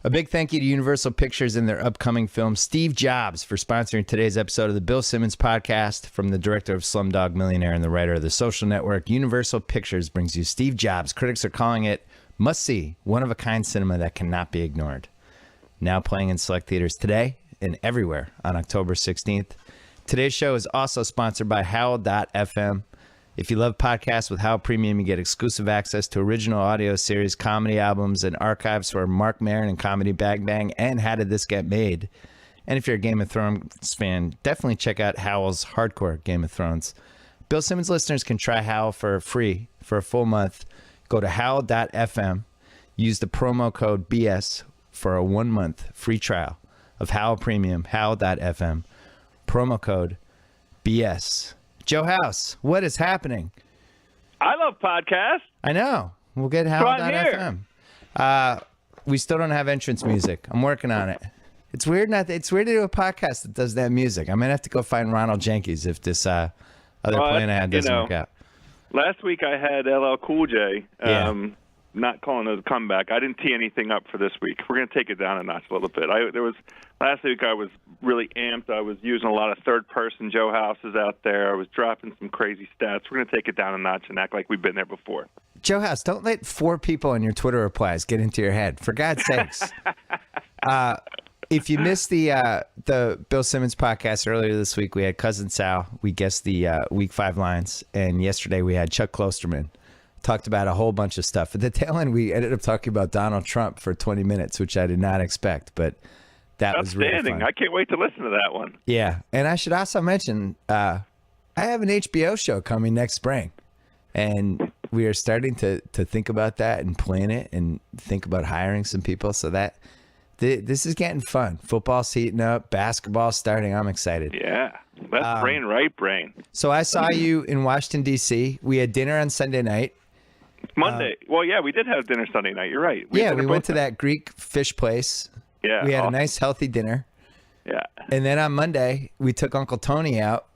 A big thank you to Universal Pictures and their upcoming film, Steve Jobs, for sponsoring today's episode of the Bill Simmons podcast. From the director of Slumdog Millionaire and the writer of The Social Network, Universal Pictures brings you Steve Jobs. Critics are calling it must-see, one-of-a-kind cinema that cannot be ignored. Now playing in select theaters today and everywhere on October 16th. Today's show is also sponsored by Howl.fm. If you love podcasts with Howl Premium, you get exclusive access to original audio series, comedy albums, and archives for Mark Maron and Comedy Bang Bang and How Did This Get Made? And if you're a Game of Thrones fan, definitely check out Howl's Hardcore Game of Thrones. Bill Simmons listeners can try Howl for free for a full month. Go to Howl.fm. Use the promo code BS for a 1-month free trial of Howl Premium, Howl.fm. Promo code BS. Joe House, what is happening? I love podcasts. I know. We'll get Howl.fm. We still don't have entrance music. I'm working on it. It's weird to do a podcast that does that music. I might have to go find Ronald Jenkins if this other plan I had doesn't work out. Last week I had LL Cool J. Not calling it a comeback. I didn't tee anything up for this week. We're going to take it down a notch a little bit. Last week I was really amped. I was using a lot of third-person Joe Houses out there. I was dropping some crazy stats. We're going to take it down a notch and act like we've been there before. Joe House, don't let 4 people in your Twitter replies get into your head. For God's sakes. If you missed the Bill Simmons podcast earlier this week, we had Cousin Sal. We guessed the Week 5 lines. And yesterday we had Chuck Klosterman. Talked about a whole bunch of stuff. At the tail end, we ended up talking about Donald Trump for 20 minutes, which I did not expect, but that was really fun. I can't wait to listen to that one. Yeah, and I should also mention, I have an HBO show coming next spring, and we are starting to think about that and plan it and think about hiring some people, so that this is getting fun. Football's heating up, basketball's starting. I'm excited. Yeah, left brain, right brain. So I saw you in Washington, D.C. We had dinner on Sunday night. Monday. Well, yeah, we did have dinner Sunday night. You're right. We went to that Greek fish place. Yeah. We had a nice, healthy dinner. Yeah. And then on Monday, we took Uncle Tony out.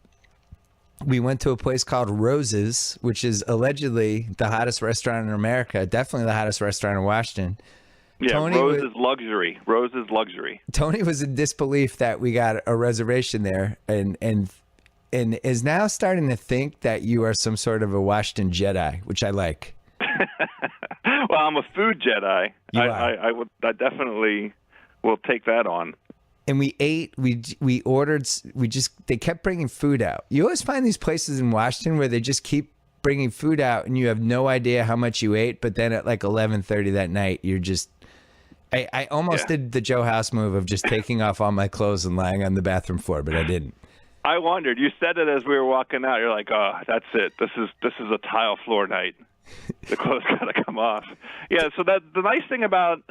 We went to a place called Rose's, which is allegedly the hottest restaurant in America, definitely the hottest restaurant in Washington. Yeah, Rose's Luxury. Rose's Luxury. Tony was in disbelief that we got a reservation there and is now starting to think that you are some sort of a Washington Jedi, which I like. Well, I'm a food Jedi. You are. I definitely will take that on. And we ate, we ordered, they kept bringing food out. You always find these places in Washington where they just keep bringing food out and you have no idea how much you ate, but then at like 11:30 that night, you're just, I almost did the Joe House move of just taking off all my clothes and lying on the bathroom floor, but I didn't. I wondered. You said it as we were walking out. You're like, oh, that's it. This is a tile floor night. The clothes got to come off. Yeah, so the nice thing about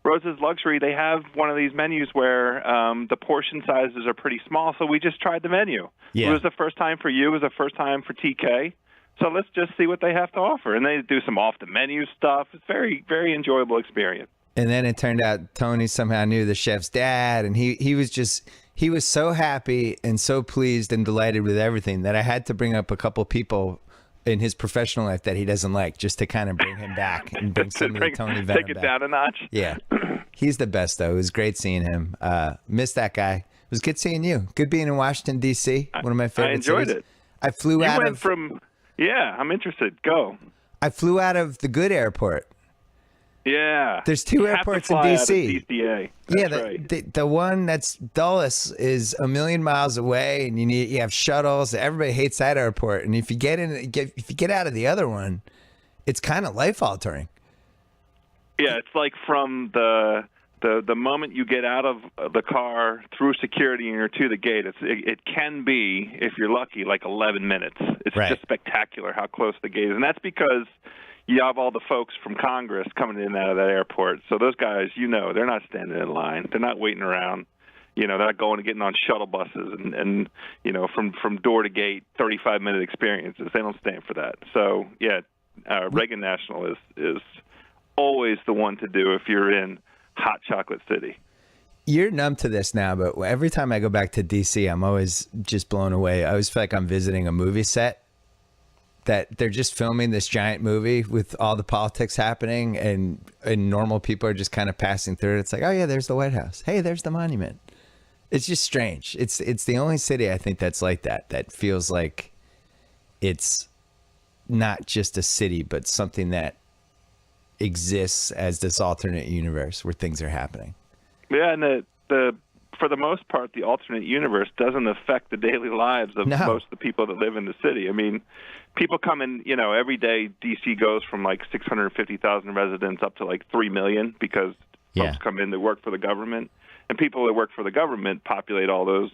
Rose's Luxury, they have one of these menus where the portion sizes are pretty small, so we just tried the menu. Yeah. It was the first time for you. It was the first time for TK. So let's just see what they have to offer. And they do some off-the-menu stuff. It's very, very enjoyable experience. And then it turned out Tony somehow knew the chef's dad, and he was so happy and so pleased and delighted with everything that I had to bring up a couple people in his professional life that he doesn't like, just to kind of bring him back and bring some of the Tony venom take it back. Down a notch. Yeah. He's the best, though. It was great seeing him. Missed that guy. It was good seeing you. Good being in Washington, D.C., one of my favorite cities. I enjoyed it. I flew you out went of... from... Yeah, I'm interested. Go. I flew out of the good airport. Yeah. There's 2 airports in D.C. DCA. Yeah, right. the one that's Dulles is a million miles away, and you have shuttles. Everybody hates that airport, and if you get out of the other one, it's kind of life altering. Yeah, it's like from the moment you get out of the car through security and you're to the gate. It can be, if you're lucky, like 11 minutes. It's just spectacular how close the gate is, and that's because you have all the folks from Congress coming in and out of that airport. So those guys, they're not standing in line. They're not waiting around. They're not going and getting on shuttle buses and from door to gate, 35-minute experiences. They don't stand for that. So, yeah, Reagan National is always the one to do if you're in hot chocolate city. You're numb to this now, but every time I go back to D.C., I'm always just blown away. I always feel like I'm visiting a movie set. that they're just filming this giant movie with all the politics happening, and normal people are just kind of passing through it. It's like, oh yeah, there's the White House. Hey, there's the monument. It's just strange. It's the only city I think that's like that feels like it's not just a city, but something that exists as this alternate universe where things are happening. Yeah, and the for the most part, the alternate universe doesn't affect the daily lives of most of the people that live in the city. I mean, people come in, every day D.C. goes from like 650,000 residents up to like 3 million because folks come in to work for the government. And people that work for the government populate all those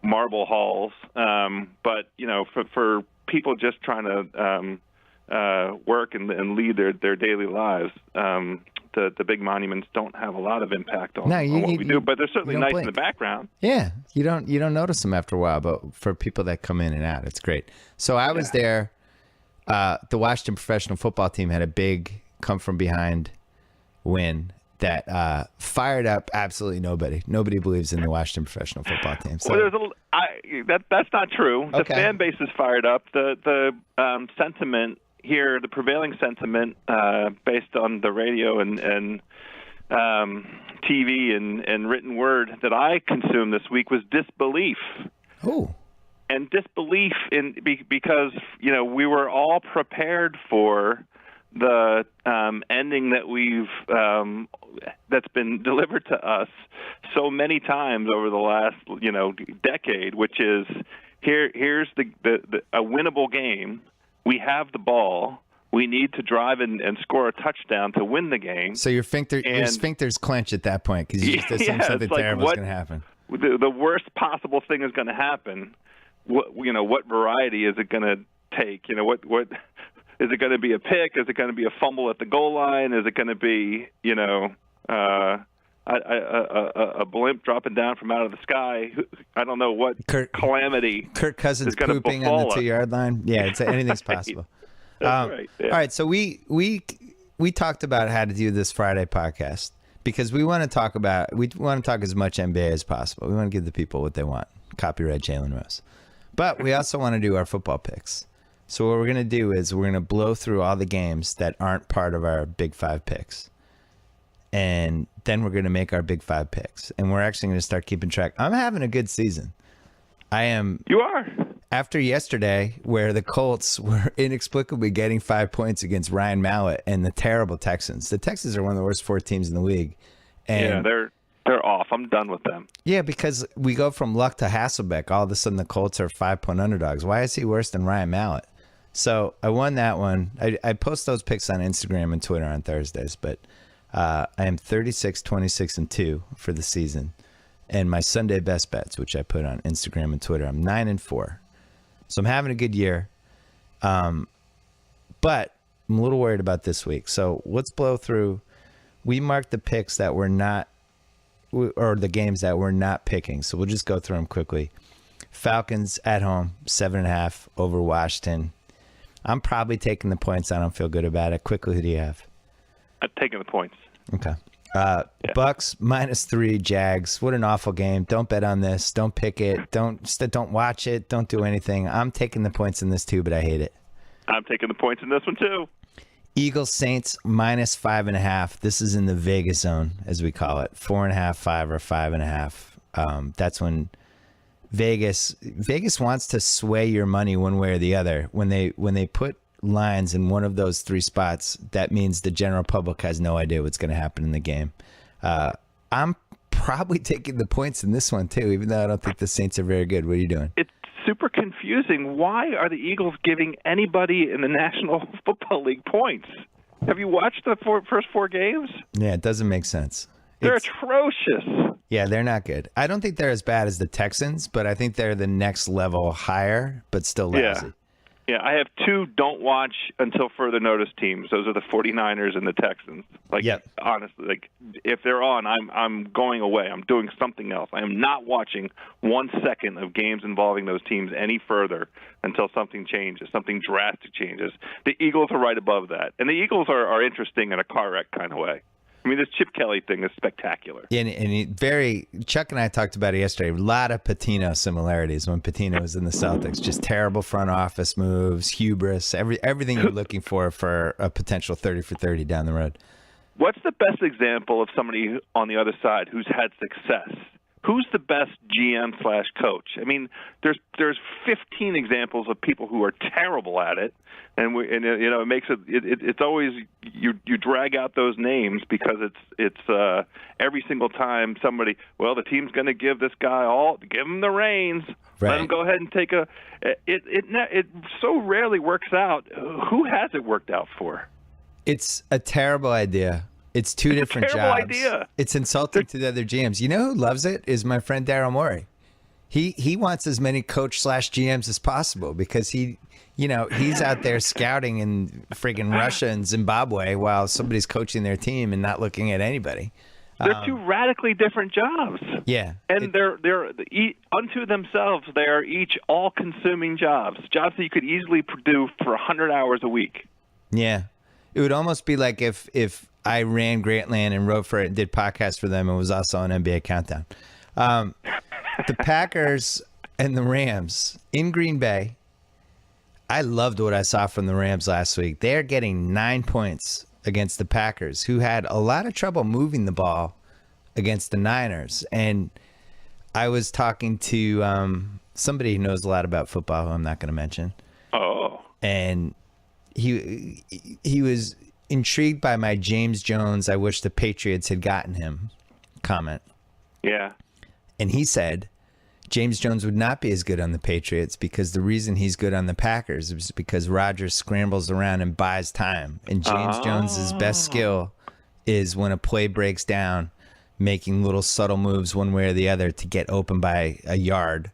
marble halls. But, for people just trying to work and lead their daily lives, the big monuments don't have a lot of impact on what we do, but they're certainly nice in the background. Yeah, you don't notice them after a while, but for people that come in and out, it's great. So I was there. The Washington professional football team had a big come from behind win that fired up absolutely nobody. Nobody believes in the Washington professional football team. So that's not true. Okay. The fan base is fired up. The sentiment here, the prevailing sentiment based on the radio and TV and written word that I consumed this week was disbelief. Oh. And disbelief because we were all prepared for the ending that that's been delivered to us so many times over the last decade, which is here's a winnable game. We have the ball. We need to drive and score a touchdown to win the game. So your sphincters clench at that point because you just assume something terrible is going to happen. The worst possible thing is going to happen. What variety is it going to take? What is it going to be? A pick? Is it going to be a fumble at the goal line? Is it going to be a blimp dropping down from out of the sky? I don't know what calamity. Kirk Cousins pooping on the 2-yard line. Yeah, anything's possible. That's right. Yeah. All right, so we talked about how to do this Friday podcast because we want to talk as much NBA as possible. We want to give the people what they want. Copyright Jalen Rose. But we also want to do our football picks. So what we're going to do is we're going to blow through all the games that aren't part of our Big Five picks. And then we're going to make our Big Five picks. And we're actually going to start keeping track. I'm having a good season. I am. You are. After yesterday, where the Colts were inexplicably getting 5 points against Ryan Mallett and the terrible Texans. The Texans are one of the worst 4 teams in the league. And they're off. I'm done with them. Yeah, because we go from Luck to Hasselbeck. All of a sudden, the Colts are 5-point underdogs. Why is he worse than Ryan Mallett? So I won that one. I post those picks on Instagram and Twitter on Thursdays, but I am 36, 26, and 2 for the season. And my Sunday best bets, which I put on Instagram and Twitter, I'm 9-4. So I'm having a good year. But I'm a little worried about this week. So let's blow through. We marked the picks that were not, or the games that we're not picking. So we'll just go through them quickly. Falcons at home, 7.5 over Washington. I'm probably taking the points. I don't feel good about it. Quickly, who do you have? I'm taking the points. Okay. Bucks -3, Jags. What an awful game. Don't bet on this. Don't pick it. Don't watch it. Don't do anything. I'm taking the points in this too, but I hate it. I'm taking the points in this one too. Eagles Saints -5.5. This is in the Vegas zone, as we call it. 4.5, 5, or 5.5. That's when Vegas wants to sway your money one way or the other. When they put lines in one of those 3 spots, that means the general public has no idea what's going to happen in the game. I'm probably taking the points in this one too, even though I don't think the Saints are very good. What are you doing? It's super confusing. Why are the Eagles giving anybody in the National Football League points? Have you watched the first 4 games? Yeah, it doesn't make sense. They're atrocious. Yeah, they're not good. I don't think they're as bad as the Texans, but I think they're the next level higher, but still lousy. Yeah, I have 2 don't watch until further notice teams. Those are the 49ers and the Texans. Honestly, if they're on, I'm going away. I'm doing something else. I am not watching 1 second of games involving those teams any further until something changes, something drastic changes. The Eagles are right above that. And the Eagles are interesting in a car wreck kind of way. I mean, this Chip Kelly thing is spectacular. Chuck and I talked about it yesterday. A lot of Patino similarities when Patino was in the Celtics. Just terrible front office moves, hubris, everything you're looking for a potential 30 for 30 down the road. What's the best example of somebody on the other side who's had success? Who's the best GM/coach? I mean, there's 15 examples of people who are terrible at it, and it makes it's always you drag out those names because it's every single time somebody, well, the team's going to give this guy give him the reins, right. Let him go ahead and take it so rarely works out. Who has it worked out for? It's a terrible idea. It's two different jobs. Terrible idea. It's insulting to the other GMs. You know who loves it is my friend Daryl Morey. He wants as many coach/GMs as possible because he's out there scouting in friggin' Russia and Zimbabwe while somebody's coaching their team and not looking at anybody. They're two radically different jobs. Yeah, and they're unto themselves. They are each all-consuming jobs that you could easily do for 100 hours a week. Yeah, it would almost be like if I ran Grantland and wrote for it and did podcasts for them and was also on NBA Countdown. The Packers and the Rams in Green Bay. I loved what I saw from the Rams last week. They're getting 9 points against the Packers, who had a lot of trouble moving the ball against the Niners. And I was talking to somebody who knows a lot about football, who I'm not going to mention. Oh. And he was intrigued by my James Jones, I wish the Patriots had gotten him comment. Yeah. And he said James Jones would not be as good on the Patriots because the reason he's good on the Packers is because Rodgers scrambles around and buys time. And James Jones's best skill is when a play breaks down, making little subtle moves one way or the other to get open by a yard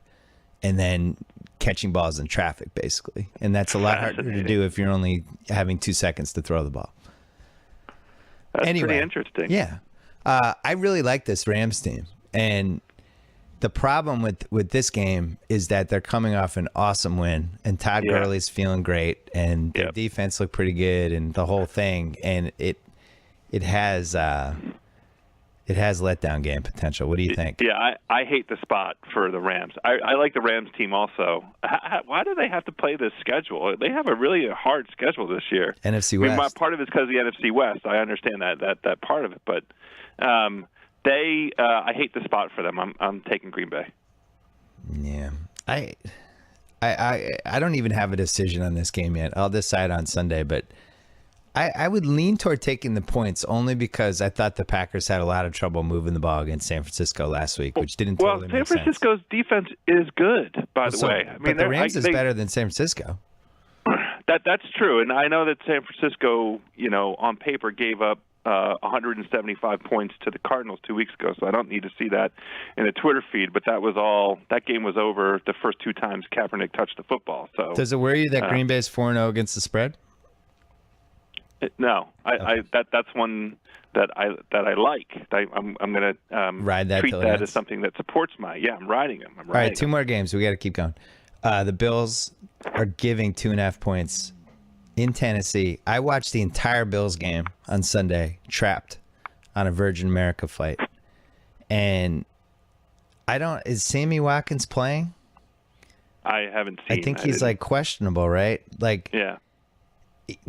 and then catching balls in traffic, basically. And that's a lot harder to do if you're only having 2 seconds to throw the ball. That's pretty interesting. Yeah. I really like this Rams team. And the problem with this game is that they're coming off an awesome win, and Todd Gurley's feeling great, and their defense looked pretty good, and the whole thing. And it has letdown game potential. What do you think? Yeah, I hate the spot for the Rams. I like the Rams team also. Why do they have to play this schedule? They have a really hard schedule this year. NFC West. I mean, part of it's because of the NFC West. I understand that part of it, but I hate the spot for them. I'm taking Green Bay. Yeah, I don't even have a decision on this game yet. I'll decide on Sunday, but I would lean toward taking the points only because I thought the Packers had a lot of trouble moving the ball against San Francisco last week, which didn't totally make sense. San Francisco's defense is good, by the way. I mean, but the Rams is better than San Francisco. That's true, and I know that San Francisco, on paper gave up 175 points to the Cardinals 2 weeks ago, so I don't need to see that in a Twitter feed. But that game was over the first two times Kaepernick touched the football. So does it worry you that Green Bay's 4-0 against the spread? No, that's one that I like. I'm going to ride that. Treat that as something that supports I'm riding him. All right, two more games. We got to keep going. The Bills are giving 2.5 points in Tennessee. I watched the entire Bills game on Sunday, trapped on a Virgin America flight, and is Sammy Watkins playing? I haven't seen. I think he's like questionable, right? Like, yeah.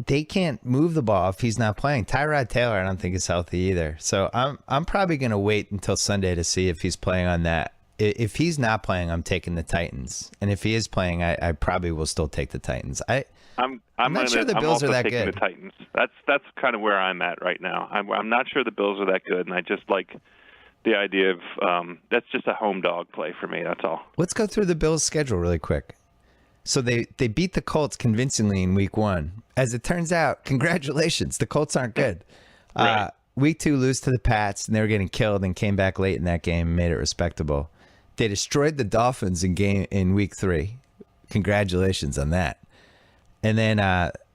They can't move the ball if he's not playing. Tyrod Taylor, I don't think is healthy either. So I'm probably going to wait until Sunday to see if he's playing on that. If he's not playing, I'm taking the Titans, and if he is playing, I probably will still take the Titans. I'm not sure the Bills are that good. The Titans. That's kind of where I'm at right now. I'm not sure the Bills are that good, and I just like the idea of that's just a home dog play for me. That's all. Let's go through the Bills' schedule really quick. So they beat the Colts convincingly in week 1. As it turns out, congratulations, the Colts aren't good. Right. Week 2, lose to the Pats, and they were getting killed and came back late in that game and made it respectable. They destroyed the Dolphins in week 3. Congratulations on that. And then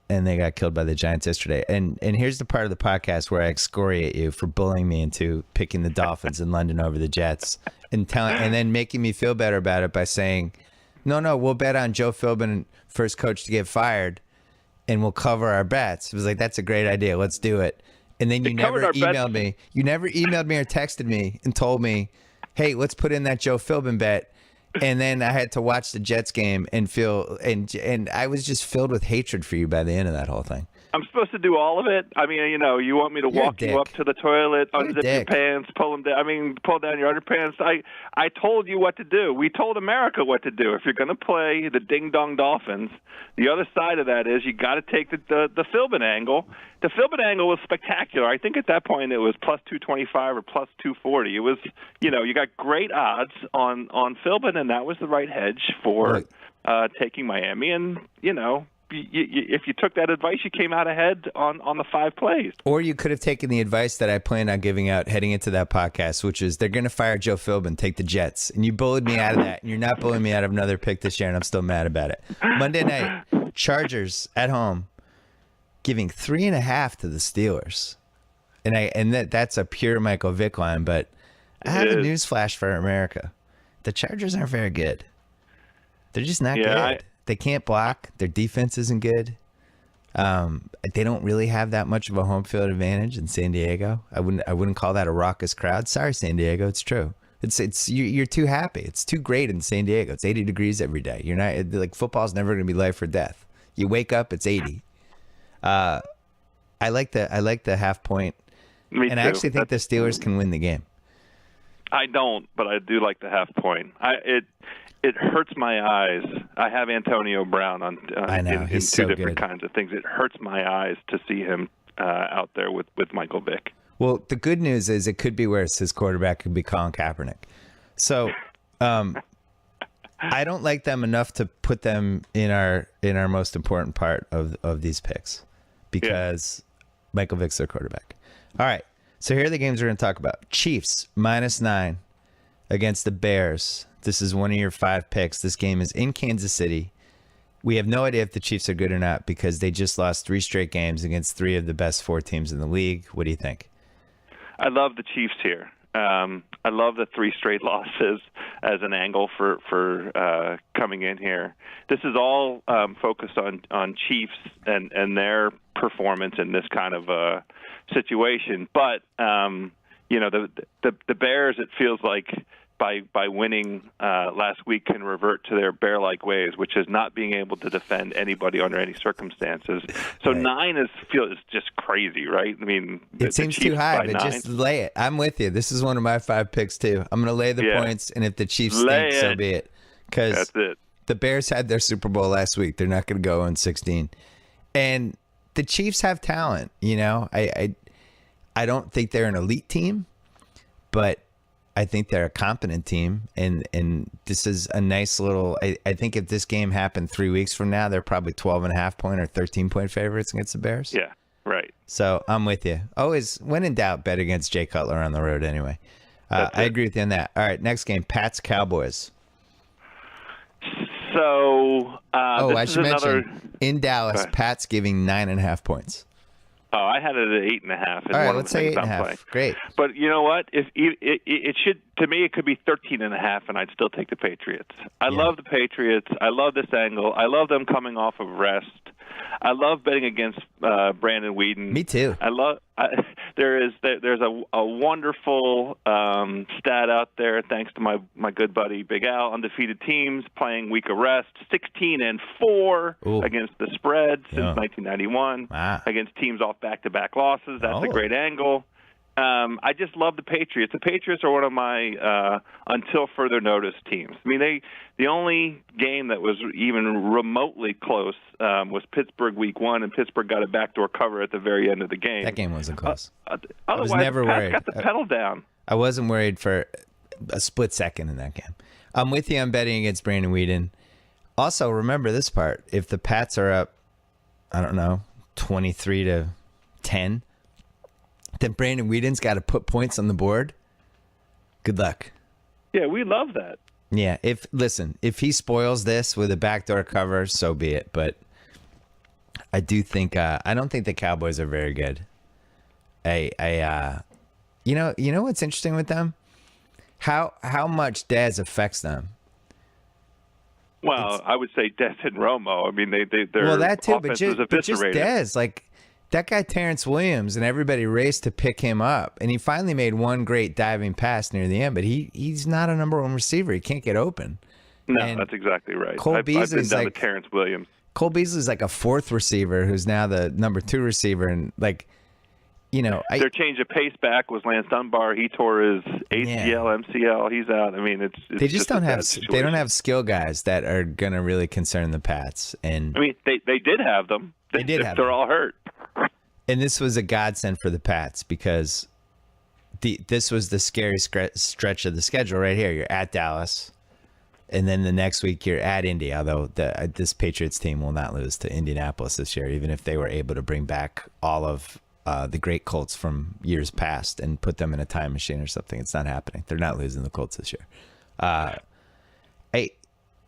and they got killed by the Giants yesterday. And here's the part of the podcast where I excoriate you for bullying me into picking the Dolphins in London over the Jets and then making me feel better about it by saying, no, we'll bet on Joe Philbin, first coach to get fired, and we'll cover our bets. It was like, that's a great idea. Let's do it. And then you It covered never our bets. emailed me. You never emailed me or texted me and told me, hey, let's put in that Joe Philbin bet. And then I had to watch the Jets game and and I was just filled with hatred for you by the end of that whole thing. I'm supposed to do all of it. I mean, you want me to You're a walk you up dick. to the toilet, You're a unzip your dick. pants, pull them down. I mean, pull down your underpants. I told you what to do. We told America what to do. If you're going to play the Ding Dong Dolphins, the other side of that is you got to take the Philbin angle. The Philbin angle was spectacular. I think at that point it was plus 225 or plus 240. It was, you got great odds on Philbin, and that was the right hedge for taking Miami. And if you took that advice, you came out ahead on the 5 plays. Or you could have taken the advice that I planned on giving out heading into that podcast, which is they're going to fire Joe Philbin, take the Jets. And you bullied me out of that. And you're not bullying me out of another pick this year, and I'm still mad about it. Monday night, Chargers at home, giving 3.5 to the Steelers. And that's a pure Michael Vick line, but I have a news flash for America. The Chargers aren't very good. They're just not good. They can't block. Their defense isn't good. They don't really have that much of a home field advantage in San Diego. I wouldn't call that a raucous crowd. Sorry, San Diego. It's true. You're too happy. It's too great in San Diego. It's 80 degrees every day. You're not like football's never going to be life or death. You wake up, it's 80. I like the half point. Me and too. I actually think the Steelers can win the game. I don't, but I do like the half point. It hurts my eyes. I have Antonio Brown in He's two so different good. kinds of things. It hurts my eyes to see him out there with Michael Vick. Well, the good news is it could be worse. His quarterback could be Colin Kaepernick. So I don't like them enough to put them in our most important part of these picks because Michael Vick's their quarterback. All right. So here are the games we're going to talk about. Chiefs -9 against the Bears. This is one of your 5 picks. This game is in Kansas City. We have no idea if the Chiefs are good or not because they just lost 3 straight games against 3 of the best 4 teams in the league. What do you think? I love the Chiefs here. I love the 3 straight losses as an angle for coming in here. This is all focused on Chiefs and their performance in this kind of situation. But the Bears, it feels like by winning last week can revert to their bear-like ways, which is not being able to defend anybody under any circumstances. So Right. 9 is just crazy, right? I mean, It seems too high, but just lay it. I'm with you. This is one of my 5 picks too. I'm going to lay the points, and if the Chiefs stink, so be it. Because that's it. The Bears had their Super Bowl last week. They're not going to go in 16. And the Chiefs have talent. I don't think they're an elite team, but I think they're a competent team, and this is a nice little. I think if this game happened 3 weeks from now, they're probably 12.5 point or 13-point favorites against the Bears. Yeah, right. So I'm with you. Always, when in doubt, bet against Jay Cutler on the road. Anyway, I agree with you on that. All right, next game, Pats Cowboys. So I should another... mention in Dallas, Pats giving 9.5 points. Oh, I had it at 8.5. All right, let's say 8.5. Great. But you know what? If it should, to me, it could be 13.5, and I'd still take the Patriots. I love the Patriots. I love this angle. I love them coming off of rest. I love betting against Brandon Weeden. Me too. There's a wonderful stat out there, thanks to my good buddy Big Al. Undefeated teams playing week of rest, 16-4 against the spread since 1991. Wow. Against teams off back-to-back losses. That's a great angle. I just love the Patriots. The Patriots are one of my until further notice teams. I mean, the only game that was even remotely close was Pittsburgh Week 1, and Pittsburgh got a backdoor cover at the very end of the game. That game wasn't close. I was never worried. Got the pedal down. I wasn't worried for a split second in that game. I'm with you on betting against Brandon Weeden. Also, remember this part. If the Pats are up, I don't know, 23-10, then Brandon Weeden's got to put points on the board. Good luck. Yeah, we love that. Yeah, if he spoils this with a backdoor cover, so be it. But I do think I don't think the Cowboys are very good. You know what's interesting with them? How much Dez affects them. Well, I would say Dez and Romo. I mean, they're well, that too, but just eviscerated. Dez, like that guy Terrence Williams, and everybody raced to pick him up, and he finally made one great diving pass near the end, but he's not a number one receiver. He can't get open. No, And that's exactly right. Cole I've been Beasley's down like to Terrence Williams. Cole Beasley's like a fourth receiver who's now the number 2 receiver, and like, their change of pace back was Lance Dunbar. He tore his ACL, MCL. He's out. I mean, it's they just don't have skill guys that are gonna really concern the Pats. And I mean, they did have them. They're all hurt. And this was a godsend for the Pats because this was the scary stretch of the schedule right here. You're at Dallas, and then the next week you're at Indy. Although this Patriots team will not lose to Indianapolis this year, even if they were able to bring back all of the great Colts from years past and put them in a time machine or something. It's not happening. They're not losing the Colts this year.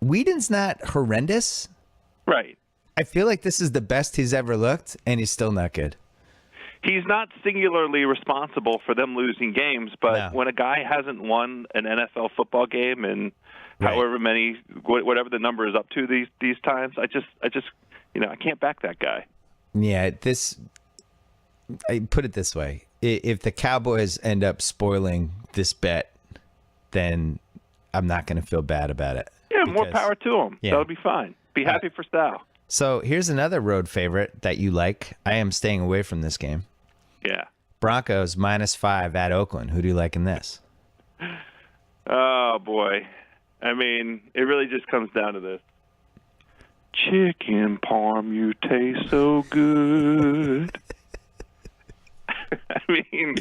Whedon's not horrendous. Right. I feel like this is the best he's ever looked, and he's still not good. He's not singularly responsible for them losing games, but when a guy hasn't won an NFL football game in however many, whatever the number is up to these times, I just I can't back that guy. Yeah, I put it this way. If the Cowboys end up spoiling this bet, then I'm not going to feel bad about it. Yeah, more power to them. Yeah. That'll be fine. Be happy for Sal. So here's another road favorite that you like. I am staying away from this game. Yeah. Broncos -5 at Oakland. Who do you like in this? Oh, boy. I mean, it really just comes down to this. Chicken parm, you taste so good. I mean,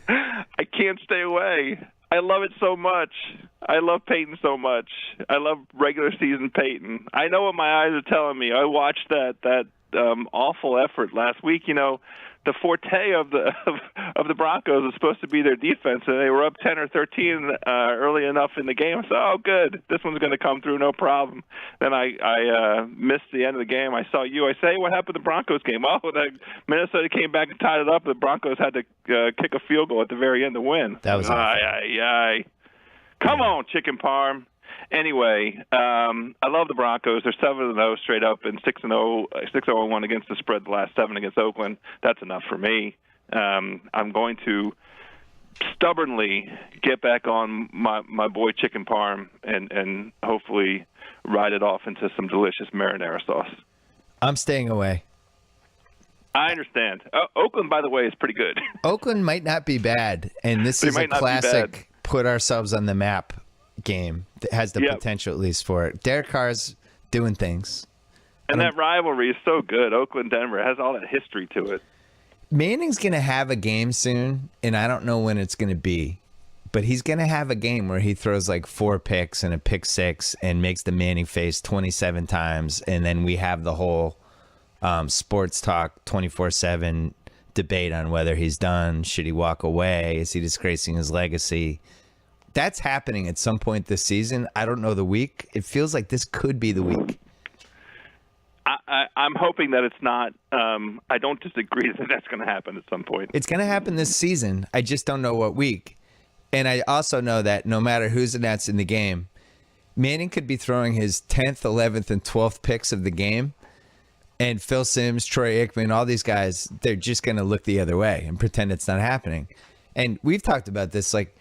I can't stay away. I love it so much. I love Peyton so much. I love regular season Peyton. I know what my eyes are telling me. I watched that awful effort last week. The forte of the Broncos is supposed to be their defense, and they were up 10 or 13 early enough in the game. So, good, this one's going to come through, no problem. Then I missed the end of the game. I saw you. I say, what happened to the Broncos game? Oh, Minnesota came back and tied it up. The Broncos had to kick a field goal at the very end to win. That was Come on, chicken parm. Anyway, I love the Broncos. They're 7-0 straight up and 6-0-1 against the spread the last 7 against Oakland. That's enough for me. I'm going to stubbornly get back on my boy chicken parm and hopefully ride it off into some delicious marinara sauce. I'm staying away. I understand. Oakland, by the way, is pretty good. Oakland might not be bad, and this is a classic put ourselves on the map game that has the potential at least for it. Derek Carr's doing things. And that rivalry is so good. Oakland-Denver has all that history to it. Manning's going to have a game soon, and I don't know when it's going to be, but he's going to have a game where he throws like 4 picks and a pick 6 and makes the Manning face 27 times, and then we have the whole sports talk 24/7 debate on whether he's done. Should he walk away? Is he disgracing his legacy? That's happening at some point this season. I don't know the week. It feels like this could be the week. I'm hoping that it's not. I don't disagree that that's going to happen at some point. It's going to happen this season. I just don't know what week. And I also know that no matter who's announced in the game, Manning could be throwing his 10th, 11th, and 12th picks of the game. And Phil Simms, Troy Aikman, all these guys, they're just going to look the other way and pretend it's not happening. And we've talked about this. Like,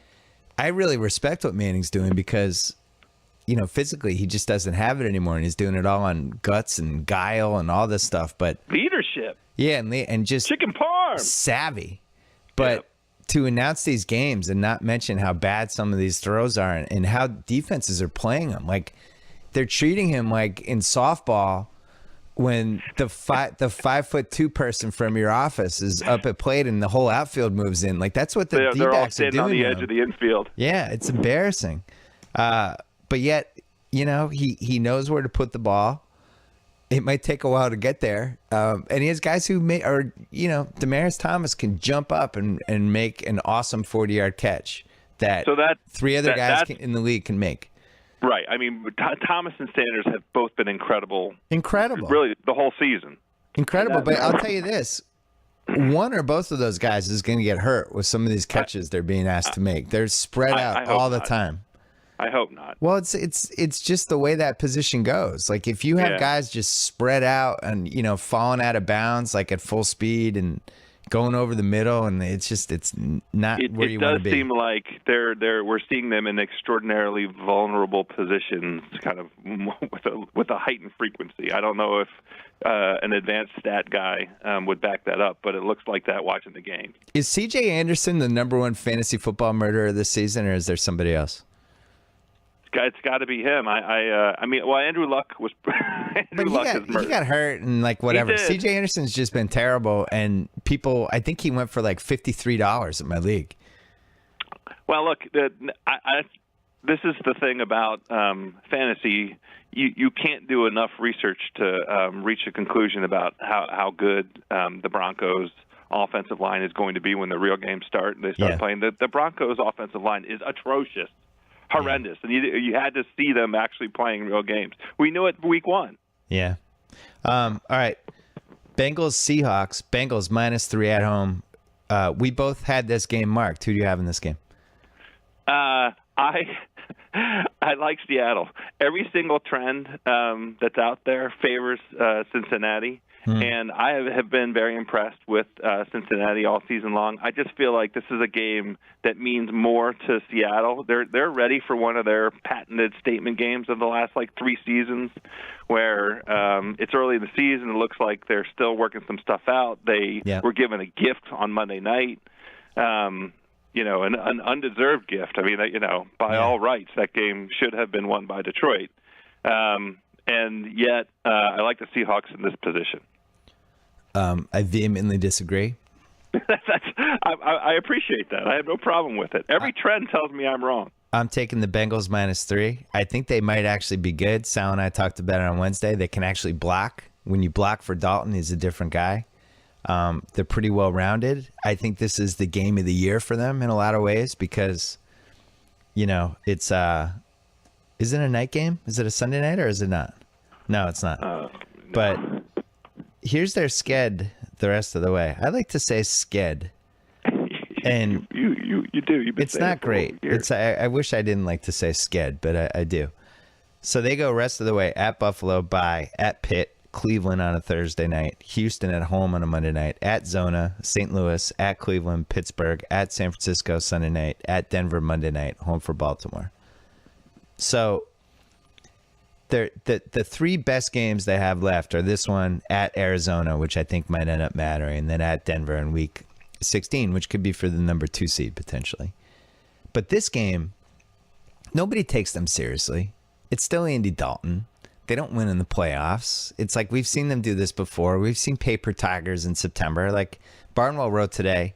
I really respect what Manning's doing because, physically he just doesn't have it anymore. And he's doing it all on guts and guile and all this stuff. But leadership. Yeah, and just chicken parm. Savvy. But to announce these games and not mention how bad some of these throws are and how defenses are playing him. Like, they're treating him like in softball when the 5'2" person from your office is up at plate and the whole outfield moves in. Like, that's what the D-backs are doing. They're all standing on the edge of the infield. Yeah, it's embarrassing. But yet, he knows where to put the ball. It might take a while to get there. And he has guys who Demaryius Thomas can jump up and make an awesome 40-yard catch that 3 other guys in the league can make. Right. I mean, Thomas and Sanders have both been incredible. Incredible. Really, the whole season. Incredible. But I'll tell you this. One or both of those guys is going to get hurt with some of these catches they're being asked to make. They're spread out all the time. I hope not. Well, it's just the way that position goes. Like if you have guys just spread out and falling out of bounds like at full speed and going over the middle, and it's not where you want to be. It does seem like we're seeing them in extraordinarily vulnerable positions, kind of with a heightened frequency. I don't know if an advanced stat guy would back that up, but it looks like that watching the game. Is C.J. Anderson the number one fantasy football murderer this season, or is there somebody else? It's got to be him. Andrew Luck was. He got hurt and whatever. C.J. Anderson's just been terrible, and people. I think he went for $53 in my league. Well, look, this is the thing about fantasy. You can't do enough research to reach a conclusion about how good the Broncos' offensive line is going to be when the real games start and they start playing. The Broncos' offensive line is atrocious. Horrendous, and you had to see them actually playing real games. We knew it week one. Yeah. All right. Bengals Seahawks. Bengals -3 at home. We both had this game marked. Who do you have in this game? I like Seattle. Every single trend that's out there favors Cincinnati. And I have been very impressed with Cincinnati all season long. I just feel like this is a game that means more to Seattle. They're ready for one of their patented statement games of the last 3 seasons, where it's early in the season. It looks like they're still working some stuff out. They were given a gift on Monday night, an undeserved gift. I mean, by all rights, that game should have been won by Detroit. And yet, I like the Seahawks in this position. I vehemently disagree. I appreciate that. I have no problem with it. Every trend tells me I'm wrong. I'm taking the Bengals -3. I think they might actually be good. Sal and I talked about it on Wednesday. They can actually block. When you block for Dalton, he's a different guy. They're pretty well-rounded. I think this is the game of the year for them in a lot of ways because, it's is it a night game? Is it a Sunday night or is it not? No, it's not. No. But here's their sked the rest of the way. I like to say sked. And you do. You've been it's not great. I wish I didn't like to say sked, but I do. So they go rest of the way at Buffalo, bye, at Pitt, Cleveland on a Thursday night, Houston at home on a Monday night, at Zona, St. Louis, at Cleveland, Pittsburgh, at San Francisco Sunday night, at Denver Monday night, home for Baltimore. So the 3 best games they have left are this one at Arizona, which I think might end up mattering, and then at Denver in week 16, which could be for the number 2 seed potentially. But this game, nobody takes them seriously. It's still Andy Dalton. They don't win in the playoffs. It's like we've seen them do this before. We've seen paper tigers in September. Like Barnwell wrote today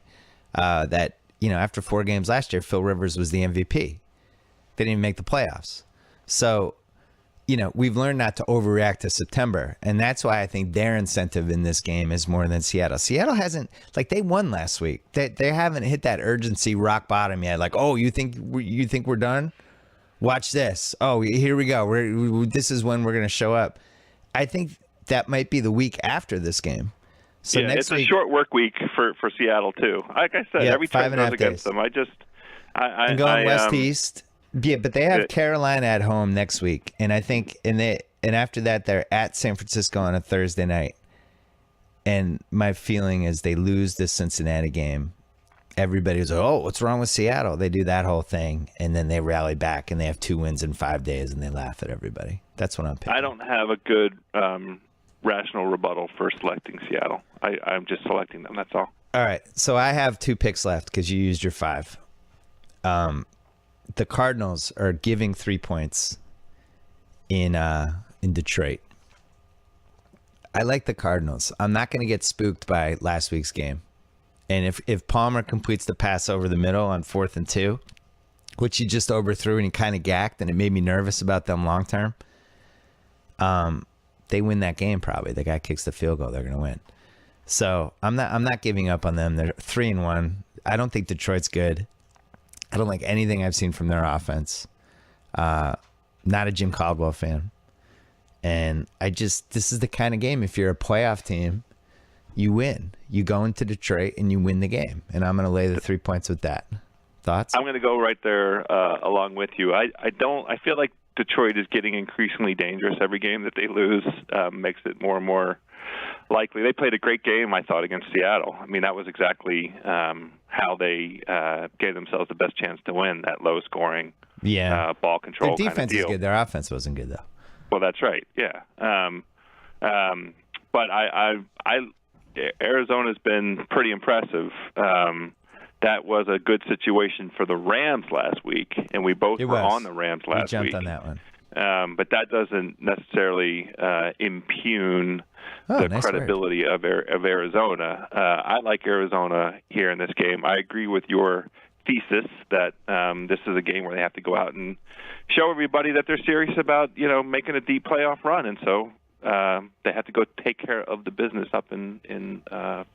that, after 4 games last year, Phil Rivers was the MVP. They didn't even make the playoffs. So, we've learned not to overreact to September. And that's why I think their incentive in this game is more than Seattle. Seattle hasn't, they won last week. They haven't hit that urgency rock bottom yet. You think we're done? Watch this. Oh, here we go. This is when we're going to show up. I think that might be the week after this game. So it's a short work week for Seattle, too. Like I said, every trend goes against them. I'm going west-east. Yeah, but they have Carolina at home next week, and I think and after that they're at San Francisco on a Thursday night. And my feeling is they lose this Cincinnati game. Everybody's like, "Oh, what's wrong with Seattle?" They do that whole thing, and then they rally back, and they have 2 wins in 5 days, and they laugh at everybody. That's what I'm picking. I don't have a good rational rebuttal for selecting Seattle. I'm just selecting them. That's all. All right, so I have 2 picks left because you used your 5. The Cardinals are giving 3 points in Detroit. I like the Cardinals. I'm not going to get spooked by last week's game. And if Palmer completes the pass over the middle on 4th and 2, which he just overthrew and he kind of gacked, and it made me nervous about them long term, they win that game probably. The guy kicks the field goal, they're going to win. So I'm not giving up on them. They're 3-1. I don't think Detroit's good. I don't like anything I've seen from their offense. Not a Jim Caldwell fan. And this is the kind of game, if you're a playoff team, you win. You go into Detroit and you win the game. And I'm going to lay the 3 points with that. Thoughts? I'm going to go right there along with you. I feel like Detroit is getting increasingly dangerous. Every game that they lose makes it more and more likely. They played a great game, I thought, against Seattle. I mean, that was exactly how they gave themselves the best chance to win, that low-scoring ball control Their defense kind of deal. is good. Their offense wasn't good, though. Well, that's right. Yeah. But Arizona's been pretty impressive. That was a good situation for the Rams last week, and we both were on the Rams last week. We jumped on that one. But that doesn't necessarily impugn the credibility of Arizona. I like Arizona here in this game. I agree with your thesis that this is a game where they have to go out and show everybody that they're serious about, making a deep playoff run, and so they have to go take care of the business up in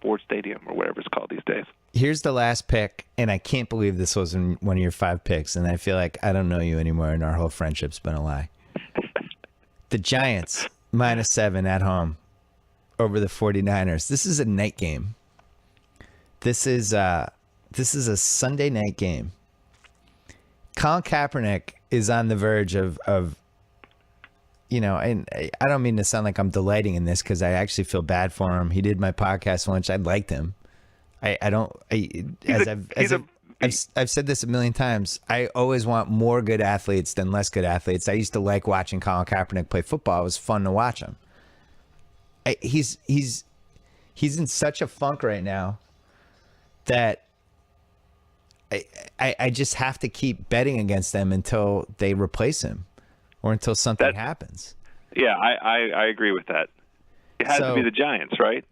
Ford Stadium or whatever it's called these days. Here's the last pick, and I can't believe this wasn't one of your 5 picks, and I feel like I don't know you anymore, and our whole friendship's been a lie. The Giants, -7 at home over the 49ers. This is a night game. This is a Sunday night game. Colin Kaepernick is on the verge of and I don't mean to sound like I'm delighting in this because I actually feel bad for him. He did my podcast once. I liked him. I've said this a million times. I always want more good athletes than less good athletes. I used to like watching Colin Kaepernick play football. It was fun to watch him. He's in such a funk right now that I just have to keep betting against them until they replace him or until something happens. Yeah, I agree with that. It has to be the Giants, right?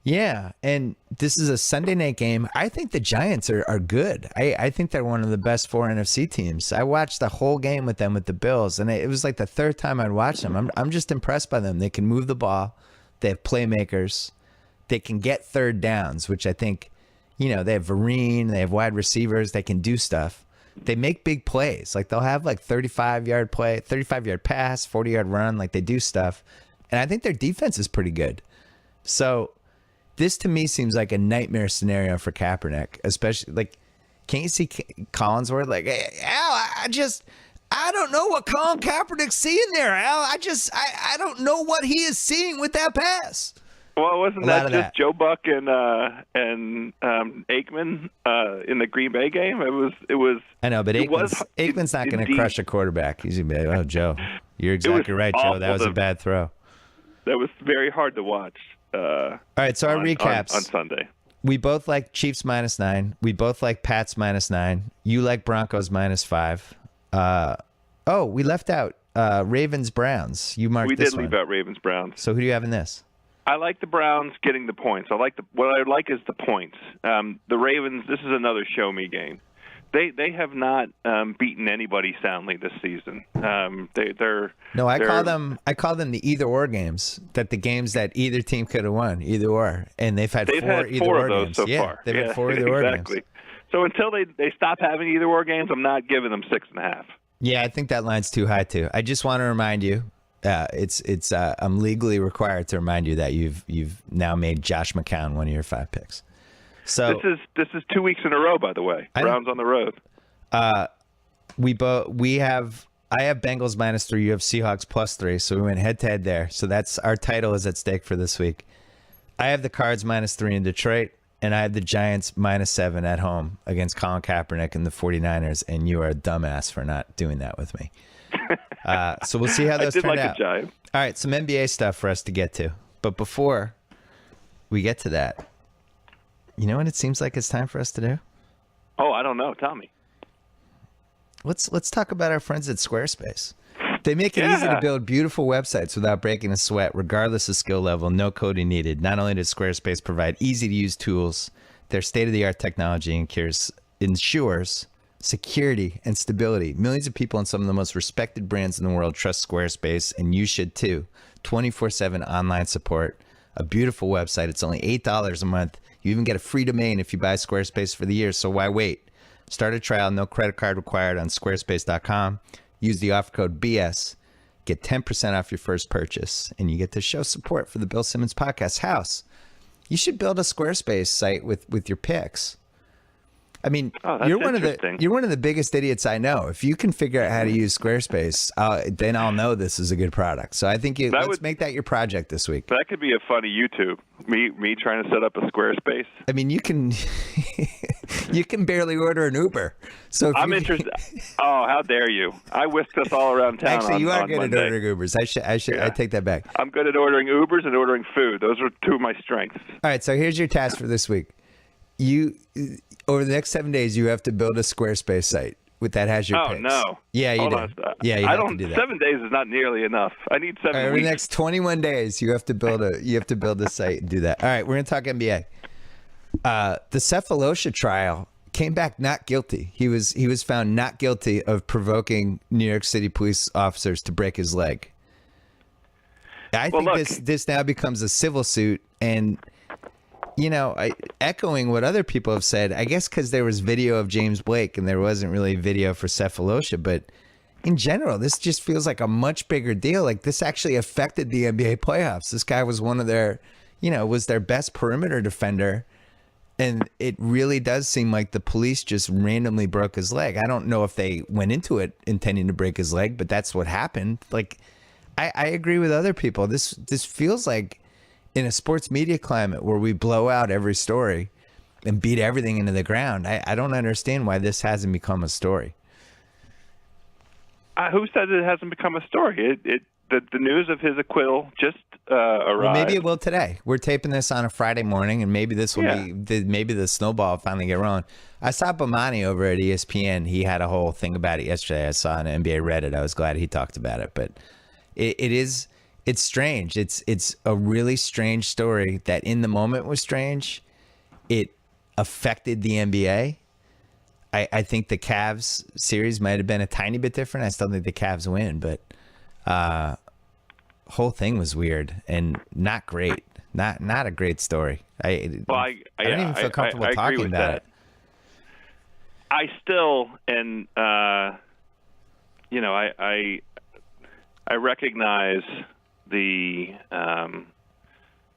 Yeah, and this is a Sunday night game. I think the Giants are good. I think they're one of the best 4 NFC teams. I watched the whole game with them with the Bills, and it was like the 3rd time I'd watched them. I'm just impressed by them. They can move the ball. They have playmakers. They can get 3rd downs, which I think, they have Vereen. They have wide receivers. They can do stuff. They make big plays. Like they'll have like 35-yard play, 35-yard pass, 40-yard run. Like they do stuff. And I think their defense is pretty good. So this to me seems like a nightmare scenario for Kaepernick, especially like, can't you see Collinsworth? Like, hey, Al, I don't know what Colin Kaepernick's seeing there, Al. I don't know what he is seeing with that pass. Well, wasn't that just Joe Buck and Aikman in the Green Bay game? It was. I know, but Aikman's not going to crush a quarterback. He's going to be like, oh, Joe, you're exactly right, Joe. That was a bad throw. That was very hard to watch. All right, so our recaps. On Sunday. We both like Chiefs -9. We both like Pats -9. You like Broncos -5. We left out Ravens Browns. You marked this one. We did leave out Ravens Browns. So who do you have in this? I like the Browns getting the points. What I like is the points. The Ravens. This is another show me game. They have not beaten anybody soundly this season. I call them the either or games. That the games that either team could have won, either or, and they've had four of those games so far. They've had 4 either or games. So until they stop having either or games, I'm not giving them 6.5. Yeah, I think that line's too high too. I just want to remind you. I'm legally required to remind you that you've now made Josh McCown one of your 5 picks. So this is 2 weeks in a row, by the way. Browns on the road. I have Bengals -3. You have Seahawks +3. So we went head to head there. So that's our title is at stake for this week. I have the Cards -3 in Detroit, and I have the Giants -7 at home against Colin Kaepernick and the 49ers. And you are a dumbass for not doing that with me. So we'll see how those turn out. Jive. All right, some NBA stuff for us to get to. But before we get to that, you know what it seems like it's time for us to do? Oh, I don't know. Tell me. Let's talk about our friends at Squarespace. They make it easy to build beautiful websites without breaking a sweat, regardless of skill level, no coding needed. Not only does Squarespace provide easy-to-use tools, their state-of-the-art technology ensures security and stability. Millions of people and some of the most respected brands in the world trust Squarespace, and you should too. 24/7 online support, a beautiful website. It's only $8 a month. You even get a free domain if you buy Squarespace for the year, so why wait? Start a trial, no credit card required on squarespace.com. Use the offer code BS. Get 10% off your first purchase, and you get to show support for the Bill Simmons Podcast House. You should build a Squarespace site with your picks. I mean, that's you're one interesting. of the biggest idiots I know. If you can figure out how to use Squarespace, then I'll know this is a good product. So I think let's make that your project this week. That could be a funny YouTube. Me trying to set up a Squarespace. I mean, you can you can barely order an Uber. So if I'm interested. Oh, how dare you! I whisked us all around town. Actually, you are on good Monday. at ordering Ubers. I take that back. I'm good at ordering Ubers and ordering food. Those are two of my strengths. All right, so here's your task for this week. You over the next 7 days, you have to build a Squarespace site that has your pics. No. Yeah, you Hold do. on. Yeah, you have to do that. 7 days is not nearly enough. I need 7 Over weeks. the next 21 days, you have to build a site and do that. All right, we're gonna talk NBA. The Cephalosha trial came back not guilty. He was found not guilty of provoking New York City police officers to break his leg. I think this now becomes a civil suit, and echoing what other people have said, I guess because there was video of James Blake and there wasn't really video for Cephalosha, but in general, this just feels like a much bigger deal. Like this actually affected the NBA playoffs. This guy was one of their, was their best perimeter defender. And it really does seem like the police just randomly broke his leg. I don't know if they went into it intending to break his leg, but that's what happened. Like, I agree with other people. This feels like in a sports media climate where we blow out every story and beat everything into the ground. I don't understand why this hasn't become a story. Who said it hasn't become a story? The news of his acquittal just arrived. Well, maybe it will today. We're taping this on a Friday morning, and maybe this will be maybe the snowball will finally get rolling. I saw Bomani over at ESPN. He had a whole thing about it yesterday. I saw on NBA Reddit. I was glad he talked about it, but it's strange. It's a really strange story that in the moment was strange. It affected the NBA. I think the Cavs series might have been a tiny bit different. I still think the Cavs win, but whole thing was weird and not great. Not a great story. I don't even feel comfortable talking about it. I still I recognize the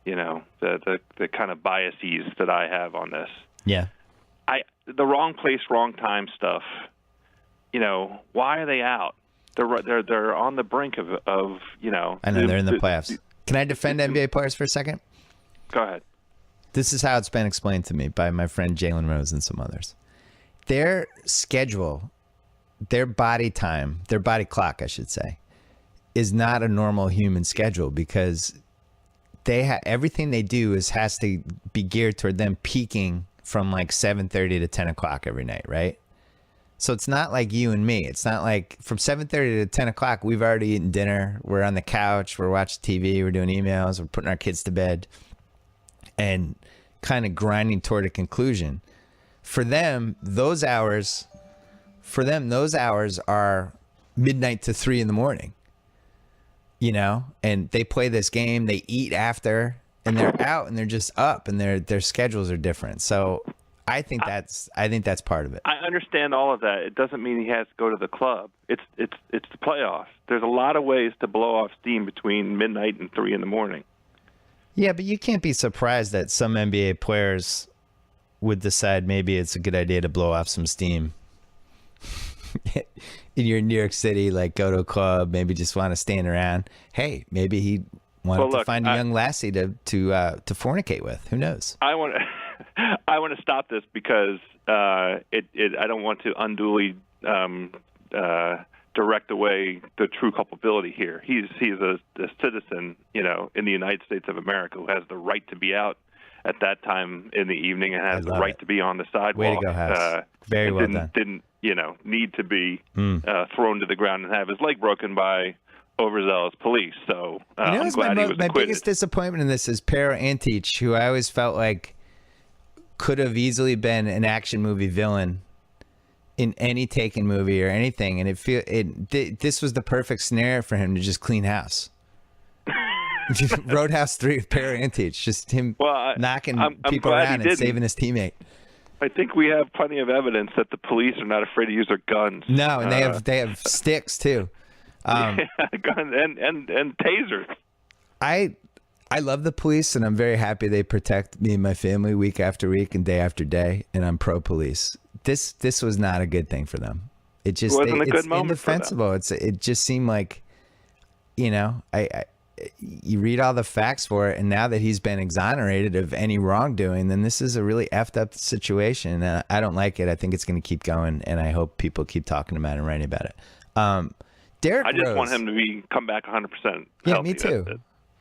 the kind of biases that I have on this. Yeah. The wrong place, wrong time stuff. Why are they out? They're on the brink of I know they're in the playoffs. Can I defend NBA players for a second? Go ahead. This is how it's been explained to me by my friend Jalen Rose and some others. Their schedule, their body time, their body clock, I should say, is not a normal human schedule because everything they do has to be geared toward them peaking from like 7:30 to 10 o'clock every night, right? So it's not like you and me. It's not like from 7:30 to 10 o'clock, we've already eaten dinner. We're on the couch. We're watching TV. We're doing emails. We're putting our kids to bed and kind of grinding toward a conclusion. For them, those hours are midnight to 3 in the morning, and they play this game, they eat after, and they're out and they're just up and their schedules are different. So I think that's part of it. I understand all of that. It doesn't mean he has to go to the club. It's the playoffs. There's a lot of ways to blow off steam between midnight and 3 in the morning. Yeah, but you can't be surprised that some NBA players would decide maybe it's a good idea to blow off some steam. You're in New York City, like go to a club, maybe just want to stand around. Hey, maybe he wanted to find a young lassie to fornicate with. Who knows? I want to stop this because I don't want to unduly direct away the true culpability here. He's a citizen, in the United States of America who has the right to be out at that time in the evening and has the right to be on the sidewalk. Way to go, House. Very well done. Didn't need to be thrown to the ground and have his leg broken by overzealous police. So I'm glad he was acquitted. My biggest disappointment in this is Pero Antich, who I always felt like could have easily been an action movie villain in any Taken movie or anything, and this was the perfect scenario for him to just clean house. Roadhouse 3 with Pero Antich, just him knocking people around and saving his teammate. I think we have plenty of evidence that the police are not afraid to use their guns. No, and they have sticks too. Guns and tasers. I love the police, and I'm very happy they protect me and my family week after week and day after day, and I'm pro-police. this was not a good thing for them. It just wasn't a good it's moment for them. indefensible. It just seemed like, you read all the facts for it, and now that he's been exonerated of any wrongdoing, then this is a really effed up situation. And I don't like it. I think it's going to keep going, and I hope people keep talking about it and writing about it. Derrick I just Rose, want him to come back 100% healthy. Yeah, me too.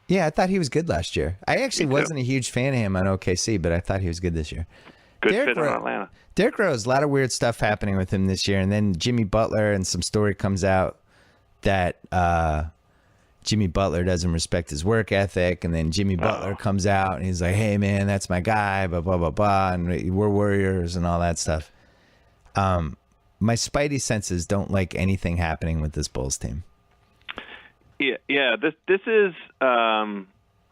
Yeah, I thought he was good last year. I actually Me too. wasn't a huge fan of him on OKC, but I thought he was good this year. Good fit in Atlanta. Derrick Rose, a lot of weird stuff happening with him this year, and then Jimmy Butler, and some story comes out that Jimmy Butler doesn't respect his work ethic, and then Jimmy Butler comes out and he's like, "Hey man, that's my guy," blah blah blah blah, and we're Warriors and all that stuff. My spidey senses don't like anything happening with this Bulls team. Yeah. This is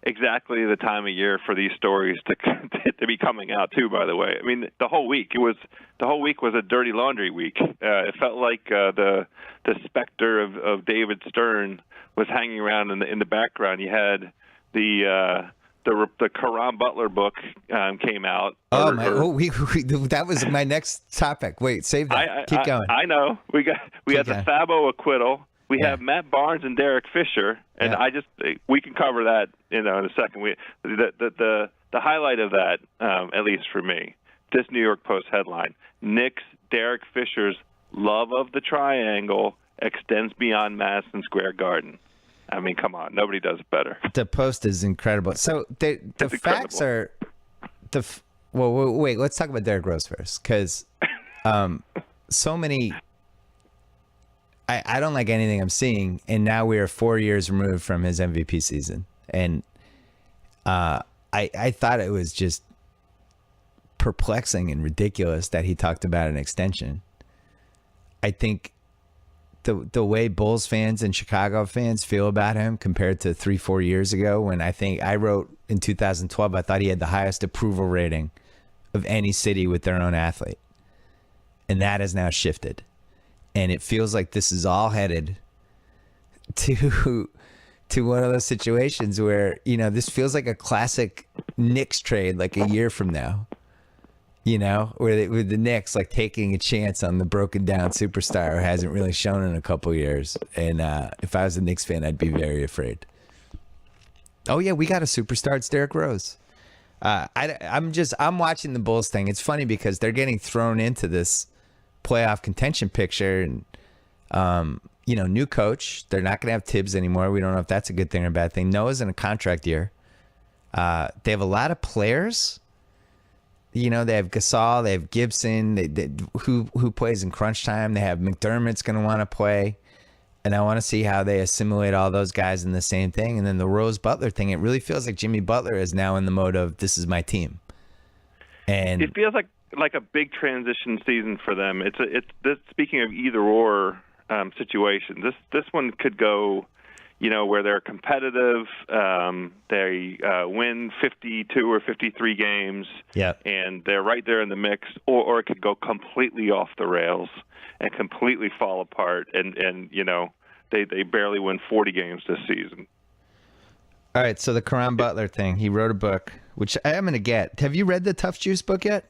exactly the time of year for these stories to be coming out too. By the way, I mean the whole week was a dirty laundry week. It felt like the specter of David Stern was hanging around in the background. You had the Caron Butler book came out. That was my next topic. Wait, save that. Keep going. I know we had the Fabo acquittal. We have Matt Barnes and Derek Fisher, and we can cover that in a second. The highlight of that, at least for me, this New York Post headline: Knicks Derek Fisher's love of the triangle extends beyond Madison Square Garden. I mean, come on, nobody does it better. The Post is incredible. So the facts are wait. Let's talk about Derrick Rose first, because so many. I don't like anything I'm seeing, and now we are 4 years removed from his MVP season, and I thought it was just perplexing and ridiculous that he talked about an extension. I think the way Bulls fans and Chicago fans feel about him compared to 3-4 years ago, when I wrote in 2012, I thought he had the highest approval rating of any city with their own athlete, and that has now shifted. And it feels like this is all headed to one of those situations where, this feels like a classic Knicks trade, like a year from now, with the Knicks like taking a chance on the broken down superstar who hasn't really shown in a couple years. And if I was a Knicks fan, I'd be very afraid. Oh yeah, we got a superstar. It's Derrick Rose. I'm watching the Bulls thing. It's funny because they're getting thrown into this playoff contention picture, and new coach. They're not going to have Tibbs anymore. We don't know if that's a good thing or a bad thing. Noah's in a contract year. They have a lot of players. They have Gasol, they have Gibson, who plays in crunch time. They have McDermott's going to want to play, and I want to see how they assimilate all those guys in the same thing. And then the Rose Butler thing, it really feels like Jimmy Butler is now in the mode of, this is my team. And it feels like a big transition season for them. It's this, speaking of either or situation. This one could go, where they're competitive. They win 52 or 53 games, and they're right there in the mix. Or it could go completely off the rails and completely fall apart. And they barely win 40 games this season. All right, so the Caron Butler thing. He wrote a book, which I am going to get. Have you read the Tough Juice book yet?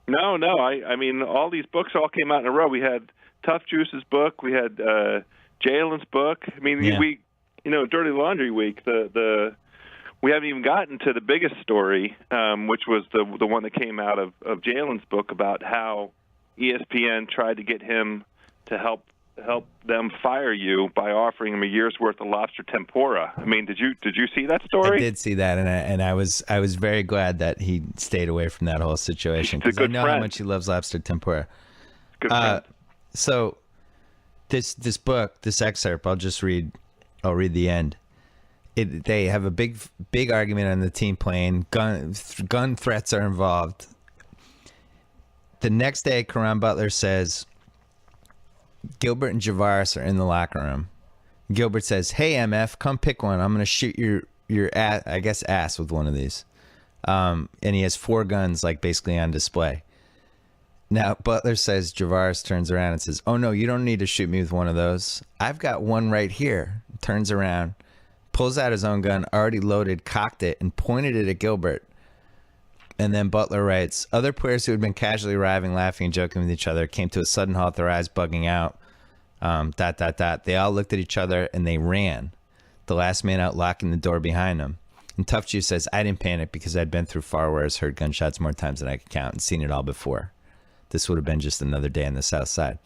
No. I mean, all these books all came out in a row. We had Tough Juice's book. We had Jalen's book. I mean, we Dirty Laundry Week. We haven't even gotten to the biggest story, which was the one that came out of Jalen's book about how ESPN tried to get him to help them fire you by offering him a year's worth of lobster tempura. I mean, did you see that story? I did see that, and I was very glad that he stayed away from that whole situation, because I know how much he loves lobster tempura. Good friend. So this book, this excerpt, I'll read the end. They have a big argument on the team plane. Gun threats are involved. The next day, Caron Butler says Gilbert and Javaris are in the locker room. Gilbert says, "Hey MF, come pick one. I'm gonna shoot your ass with one of these." And he has 4 guns, like basically on display. Now Butler says, Javaris turns around and says, "Oh no, you don't need to shoot me with one of those. I've got one right here." Turns around, pulls out his own gun, already loaded, cocked it, and pointed it at Gilbert. And then Butler writes, other players who had been casually arriving, laughing and joking with each other came to a sudden halt, their eyes bugging out. ... They all looked at each other and they ran. The last man out locking the door behind them. And Tough Juice says, I didn't panic because I'd been through far worse, heard gunshots more times than I could count, and seen it all before. This would have been just another day on the South Side.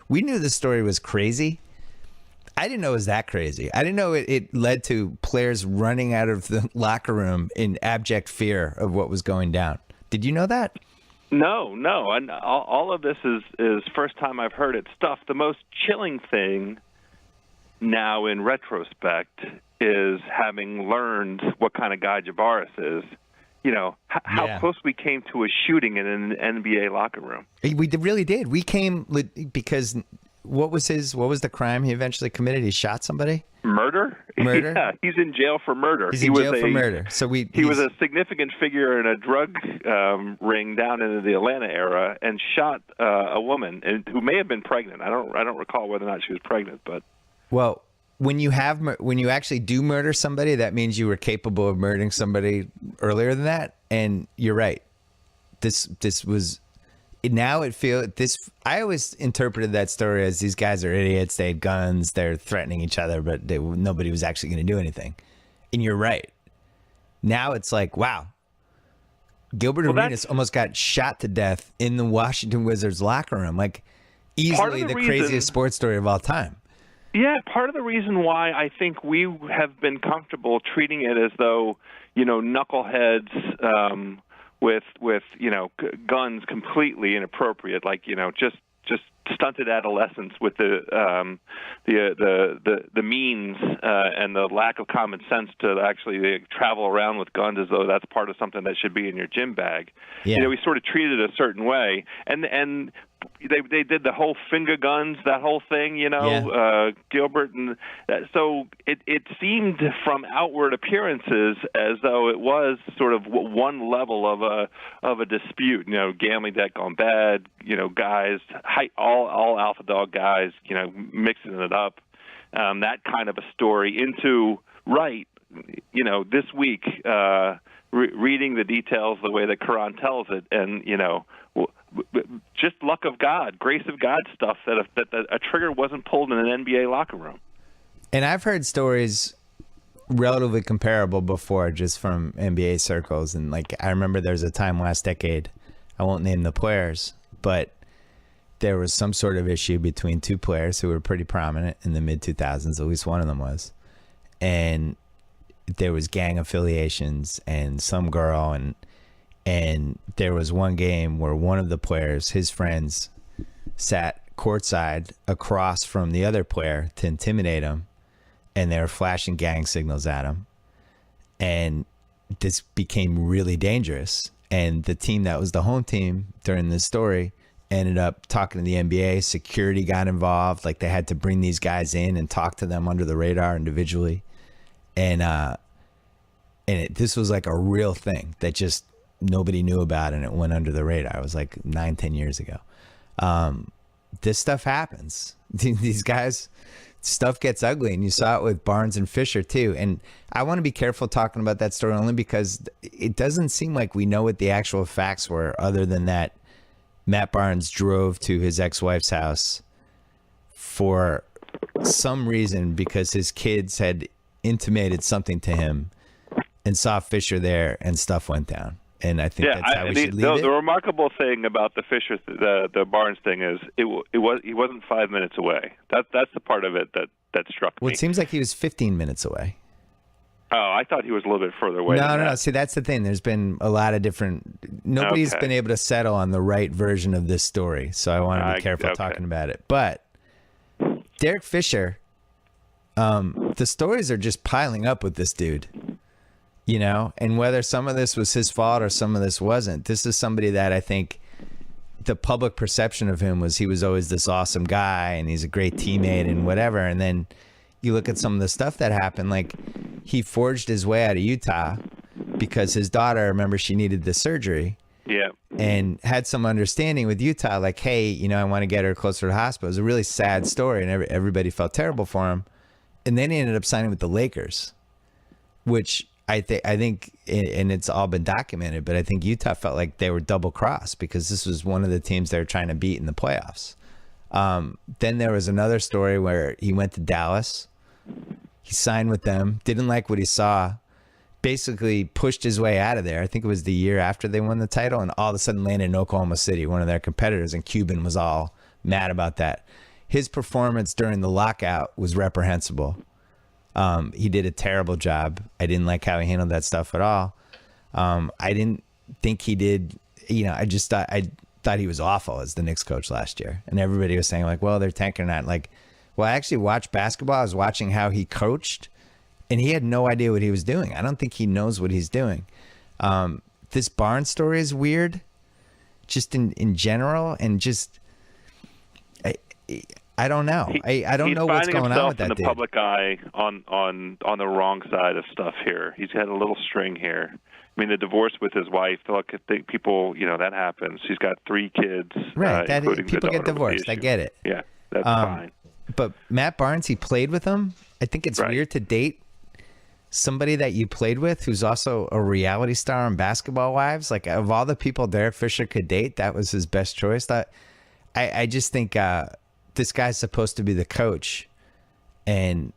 We knew the story was crazy. I didn't know it was that crazy. I didn't know it led to players running out of the locker room in abject fear of what was going down. Did you know that? No. And all of this is first time I've heard it. Stuff. The most chilling thing now in retrospect is having learned what kind of guy Javaris is. You know, how close we came to a shooting in an NBA locker room. We really did. We came because what was the crime he eventually committed? He shot somebody? Murder? Yeah, he's in jail for murder. He's in jail for murder. So he was a significant figure in a drug ring down in the Atlanta era and shot a woman who may have been pregnant. I don't recall whether or not she was pregnant, but well, when you actually do murder somebody, that means you were capable of murdering somebody earlier than that. And you're right. This was. Now it feels this. I always interpreted that story as these guys are idiots. They had guns. They're threatening each other, but nobody was actually going to do anything. And you're right. Now it's like, wow. Gilbert Arenas almost got shot to death in the Washington Wizards locker room. Like easily the craziest sports story of all time. Yeah, part of the reason why I think we have been comfortable treating it as though, knuckleheads with guns completely inappropriate, like just stunted adolescence with the means and the lack of common sense to actually travel around with guns as though that's part of something that should be in your gym bag. Yeah. We sort of treated it a certain way, and they did the whole finger guns, that whole thing, Gilbert, and so it seemed from outward appearances as though it was sort of one level of a dispute. Gambling debt gone bad, guys, all alpha dog guys, mixing it up, that kind of a story into this week, reading the details the way the Quran tells it, and just luck of God, grace of God stuff that a trigger wasn't pulled in an NBA locker room. And I've heard stories relatively comparable before, just from NBA circles. And I remember there's a time last decade, I won't name the players, but there was some sort of issue between two players who were pretty prominent in the mid 2000s. At least one of them was, and there was gang affiliations and some girl, and there was one game where one of the players, his friends, sat courtside across from the other player to intimidate him, and they were flashing gang signals at him. And this became really dangerous. And the team that was the home team during this story ended up talking to the NBA. Security got involved. They had to bring these guys in and talk to them under the radar individually. And this was a real thing that just nobody knew about, and it went under the radar. It was 9-10 years ago. This stuff happens. These guys, stuff gets ugly, and you saw it with Barnes and Fisher too. And I want to be careful talking about that story only because it doesn't seem like we know what the actual facts were, other than that Matt Barnes drove to his ex-wife's house for some reason because his kids had intimated something to him, and saw Fisher there, and stuff went down. And I think that's how we should leave it. The remarkable thing about the Fisher, the Barnes thing is he wasn't 5 minutes away. That's the part of it that struck me. Well, it seems like he was 15 minutes away. Oh, I thought he was a little bit further away. No. See, that's the thing. There's been a lot of different. Nobody's been able to settle on the right version of this story, so I want to be careful talking about it. But Derek Fisher, the stories are just piling up with this dude. And whether some of this was his fault or some of this wasn't, this is somebody that I think the public perception of him was he was always this awesome guy and he's a great teammate and whatever. And then you look at some of the stuff that happened, he forged his way out of Utah because his daughter, remember, she needed the surgery. Yeah. And had some understanding with Utah, hey, I want to get her closer to the hospital. It was a really sad story, and everybody felt terrible for him. And then he ended up signing with the Lakers, which I think, and it's all been documented, but I think Utah felt like they were double crossed because this was one of the teams they were trying to beat in the playoffs. Then there was another story where he went to Dallas. He signed with them, didn't like what he saw, basically pushed his way out of there. I think it was the year after they won the title, and all of a sudden landed in Oklahoma City, one of their competitors, and Cuban was all mad about that. His performance during the lockout was reprehensible. He did a terrible job. I didn't like how he handled that stuff at all. I didn't think he did, I just thought he was awful as the Knicks coach last year. And everybody was saying like, well, they're tanking or not. Like, well, I actually watched basketball. I was watching how he coached, and he had no idea what he was doing. I don't think he knows what he's doing. This Barnes story is weird, just in general, and just I don't know. I don't know what's going on with that dude. He's finding himself in the public eye on the wrong side of stuff here. He's had a little string here. I mean, the divorce with his wife. Look, I think people, that happens. He's got 3 kids. Right. People get divorced. I get it. Yeah, that's fine. But Matt Barnes, he played with him. I think it's weird to date somebody that you played with who's also a reality star on Basketball Wives. Like, of all the people Derek Fisher could date, that was his best choice. I just think this guy's supposed to be the coach and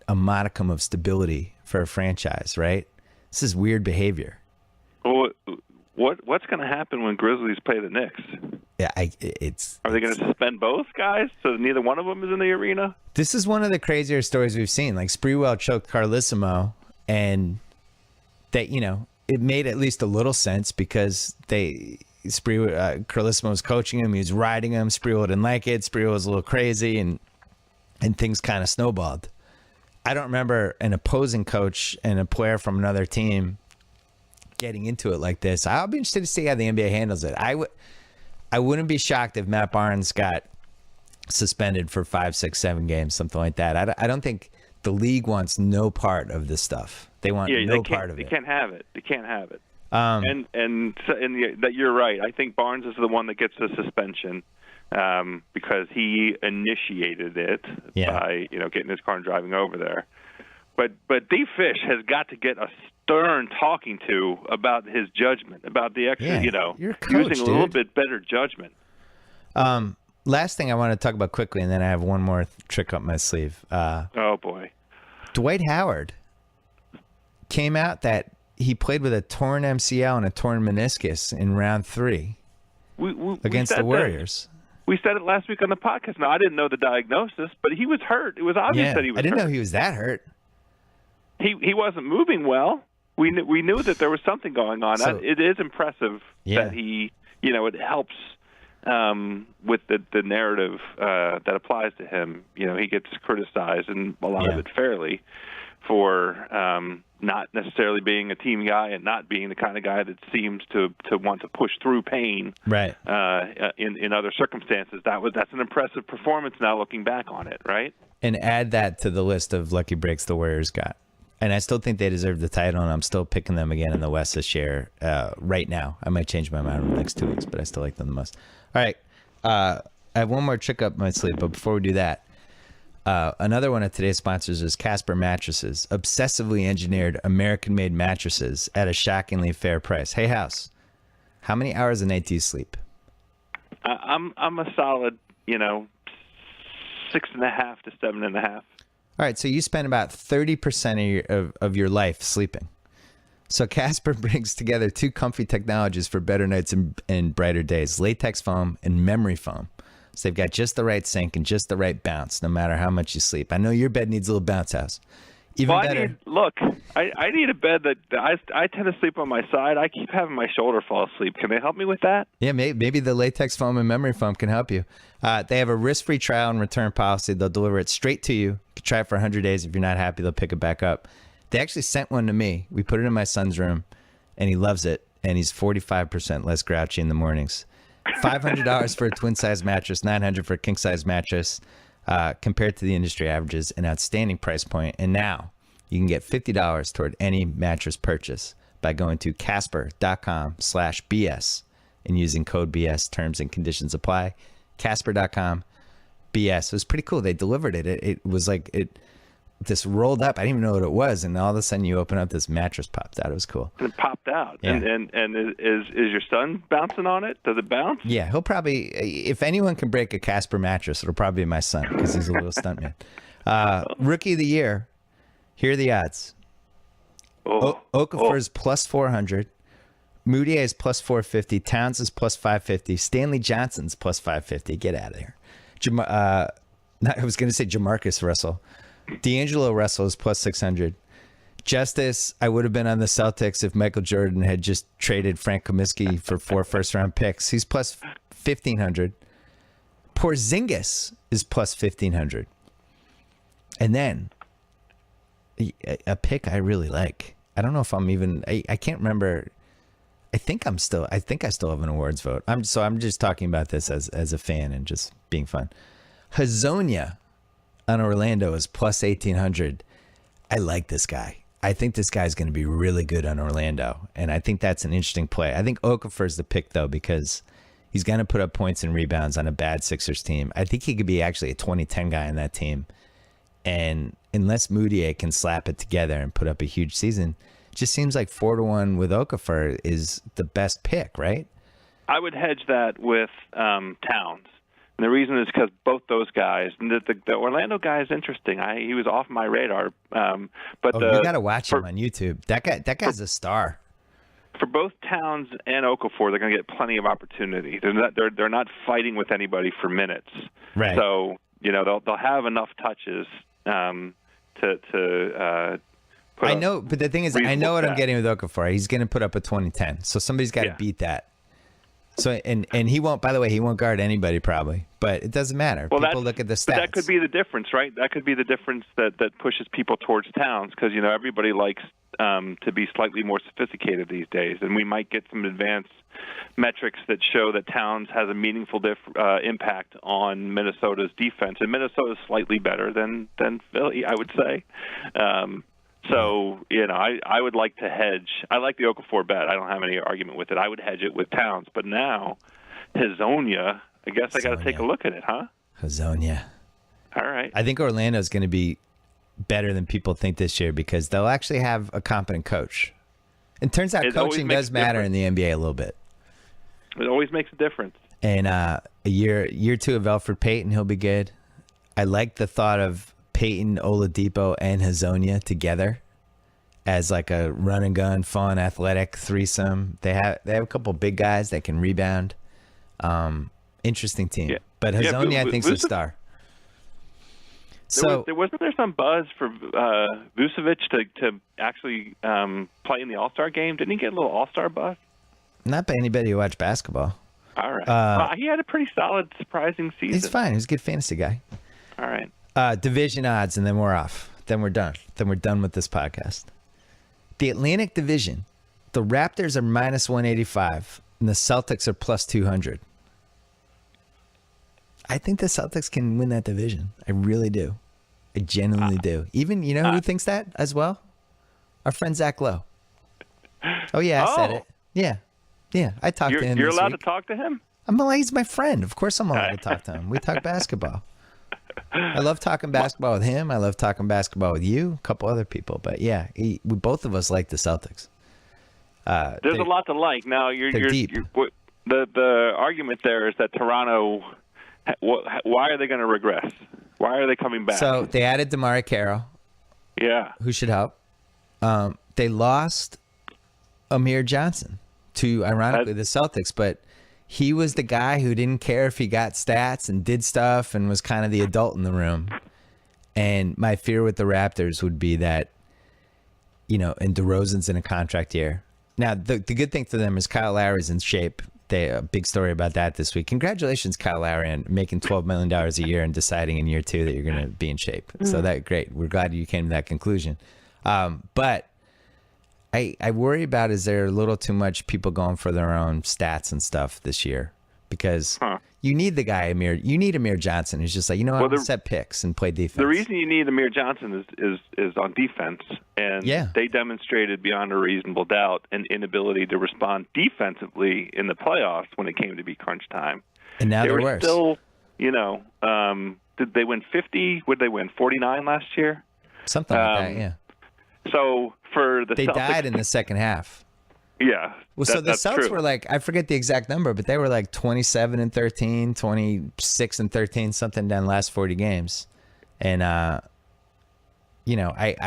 a modicum of stability for a franchise, right? This is weird behavior. Well, what's going to happen when Grizzlies play the Knicks? Yeah, Are they going to suspend both guys so neither one of them is in the arena? This is one of the crazier stories we've seen. Like, Sprewell choked Carlissimo, and that, it made at least a little sense because Carlissimo was coaching him. He was riding him. Sprewell didn't like it. Sprewell was a little crazy, and things kind of snowballed. I don't remember an opposing coach and a player from another team getting into it like this. I'll be interested to see how the NBA handles it. I wouldn't be shocked if Matt Barnes got suspended for 5, 6, 7 games, something like that. I don't think the league wants no part of this stuff. They want no part of it. They can't have it. They can't have it. That you're right. I think Barnes is the one that gets the suspension because he initiated it by getting his car and driving over there. But D. Fish has got to get a stern talking to about his judgment, about the extra, you're a coach, using a little bit better judgment. Last thing I want to talk about quickly, and then I have one more trick up my sleeve. Oh boy, Dwight Howard came out that he played with a torn MCL and a torn meniscus in round 3 against the Warriors. We said it last week on the podcast. Now, I didn't know the diagnosis, but he was hurt. It was obvious that he was hurt. I didn't know he was that hurt. He wasn't moving well. We knew that there was something going on. So, it is impressive that he, it helps with the narrative that applies to him. He gets criticized, and a lot of it fairly, for not necessarily being a team guy and not being the kind of guy that seems to want to push through pain. Right. In other circumstances, that's an impressive performance now looking back on it, right? And add that to the list of lucky breaks the Warriors got. And I still think they deserve the title, and I'm still picking them again in the West this year right now. I might change my mind in the next 2 weeks, but I still like them the most. All right. I have one more trick up my sleeve, but before we do that, another one of today's sponsors is Casper Mattresses, obsessively engineered American-made mattresses at a shockingly fair price. Hey, House, how many hours a night do you sleep? I'm a solid, 6.5 to 7.5. All right, so you spend about 30% of your life sleeping. So Casper brings together 2 comfy technologies for better nights and brighter days: latex foam and memory foam. So they've got just the right sink and just the right bounce, no matter how much you sleep. I know your bed needs a little bounce, House. I need a bed that I tend to sleep on my side. I keep having my shoulder fall asleep. Can they help me with that? Yeah, maybe the latex foam and memory foam can help you. They have a risk-free trial and return policy. They'll deliver it straight to you. You can try it for 100 days. If you're not happy, they'll pick it back up. They actually sent one to me. We put it in my son's room, and he loves it, and he's 45% less grouchy in the mornings. $500 for a twin-size mattress, $900 for a king-size mattress. Compared to the industry averages, an outstanding price point. And now you can get $50 toward any mattress purchase by going to casper.com/BS and using code BS. Terms and conditions apply. Casper.com/BS. It was pretty cool. They delivered it. It was like this rolled up. I didn't even know what it was, and all of a sudden you open up, this mattress popped out. It was cool. And it popped out. Yeah. And is your son bouncing on it? Does it bounce? Yeah, he'll probably, if anyone can break a Casper mattress, it'll probably be my son because he's a little stuntman. Rookie of the year. Here are the odds. Okafor's plus 400. Moutier is plus 450. Towns is plus 550. Stanley Johnson's plus 550. Get out of there. I was going to say Jamarcus Russell. D'Angelo Russell is plus 600. Justice, I would have been on the Celtics if Michael Jordan had just traded Frank Kaminsky for 4 first-round picks. He's plus 1,500. Porzingis is plus 1,500. And then a pick I really like. I don't know if I'm even. I can't remember. I think I still have an awards vote. I'm just talking about this as a fan and just being fun. Hazonia on Orlando is plus 1,800. I like this guy. I think this guy's going to be really good on Orlando, and I think that's an interesting play. I think Okafor's the pick, though, because he's going to put up points and rebounds on a bad Sixers team. I think he could be actually a 20-10 guy on that team, and unless Moutier can slap it together and put up a huge season, it just seems like 4-1 with Okafor is the best pick, right? I would hedge that with Towns. And the reason is because both those guys, the Orlando guy is interesting. He was off my radar. But you got to watch him on YouTube. That guy's a star. For both Towns and Okafor, they're going to get plenty of opportunity. They're not fighting with anybody for minutes. Right. So they'll have enough touches to. I know, but the thing is, I know what I'm getting with Okafor. He's going to put up a 20-10. So somebody's got to beat that. So and he won't. By the way, he won't guard anybody probably, but it doesn't matter. Well, people look at the stats. But that could be the difference, right? That could be the difference that pushes people towards Towns because everybody likes to be slightly more sophisticated these days, and we might get some advanced metrics that show that Towns has a meaningful impact on Minnesota's defense, and Minnesota's slightly better than Philly, I would say. So, I would like to hedge. I like the Okafor bet. I don't have any argument with it. I would hedge it with Towns. But now, Hazonia, I guess I got to take a look at it, huh? Hazonia. All right. I think Orlando's going to be better than people think this year because they'll actually have a competent coach. It turns out coaching does matter in the NBA a little bit. It always makes a difference. And a year 2 of Elfrid Payton, he'll be good. I like the thought of Payton, Oladipo, and Hazonia together as like a run and gun, fun, athletic threesome. They have a couple big guys that can rebound. Interesting team. Yeah. But Hazonia, I think, is a star. Wasn't there some buzz for Vucevic to actually play in the All-Star game? Didn't he get a little All-Star buzz? Not by anybody who watched basketball. All right. He had a pretty solid, surprising season. He's fine. He's a good fantasy guy. All right. Division odds, and then we're off. Then we're done. Then we're done with this podcast. The Atlantic Division, the Raptors are minus 185, and the Celtics are plus 200. I think the Celtics can win that division. I really do. I genuinely do. Even, who thinks that as well? Our friend Zach Lowe. Oh, yeah, I said it. Yeah. Yeah, I talked to him You're allowed to talk to him? He's my friend. Of course I'm allowed to talk to him. We talk basketball. I love talking basketball with him. I love talking basketball with you, a couple other people. But yeah, both of us like the Celtics. There's a lot to like. Now, they're deep. The argument there is that Toronto. Why are they going to regress? Why are they coming back? So they added DeMar Carroll. Yeah, who should help? They lost Amir Johnson to, ironically, the Celtics, but he was the guy who didn't care if he got stats and did stuff and was kind of the adult in the room. And my fear with the Raptors would be that, and DeRozan's in a contract year. Now, the good thing for them is Kyle Lowry's in shape. A big story about that this week. Congratulations, Kyle Lowry, on making $12 million a year and deciding in year 2 that you're going to be in shape. So that's great. We're glad you came to that conclusion. But I worry about, is there a little too much people going for their own stats and stuff this year? Because you need the guy, you need Amir Johnson who's just like, I'm going to set picks and play defense. The reason you need Amir Johnson is on defense. And they demonstrated beyond a reasonable doubt an inability to respond defensively in the playoffs when it came to be crunch time. And now they're worse. Still, did they win 50? Would they win 49 last year? Something like that, yeah. So for the They Celtics, died in the second half. Yeah. Well, so the that's Celtics true. were like, I forget the exact number, but they were like 27-13, 26-13, something down the last 40 games. And, I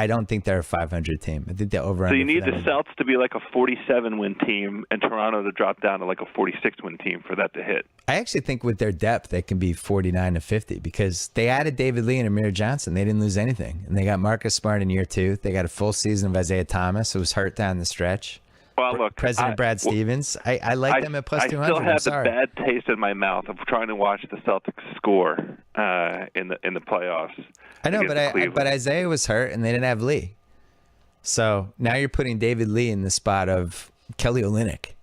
don't think they're a 500 team. I think they're over. So you need the Celtics to be like a 47-win team and Toronto to drop down to like a 46-win team for that to hit. I actually think with their depth, they can be 49-50 because they added David Lee and Amir Johnson. They didn't lose anything. And they got Marcus Smart in year 2. They got a full season of Isaiah Thomas, who was hurt down the stretch. Well, look, President Brad Stevens. I like them at plus 200. I still have the bad taste in my mouth of trying to watch the Celtics score in the playoffs. I know, but Isaiah was hurt and they didn't have Lee. So now you're putting David Lee in the spot of Kelly Olynyk.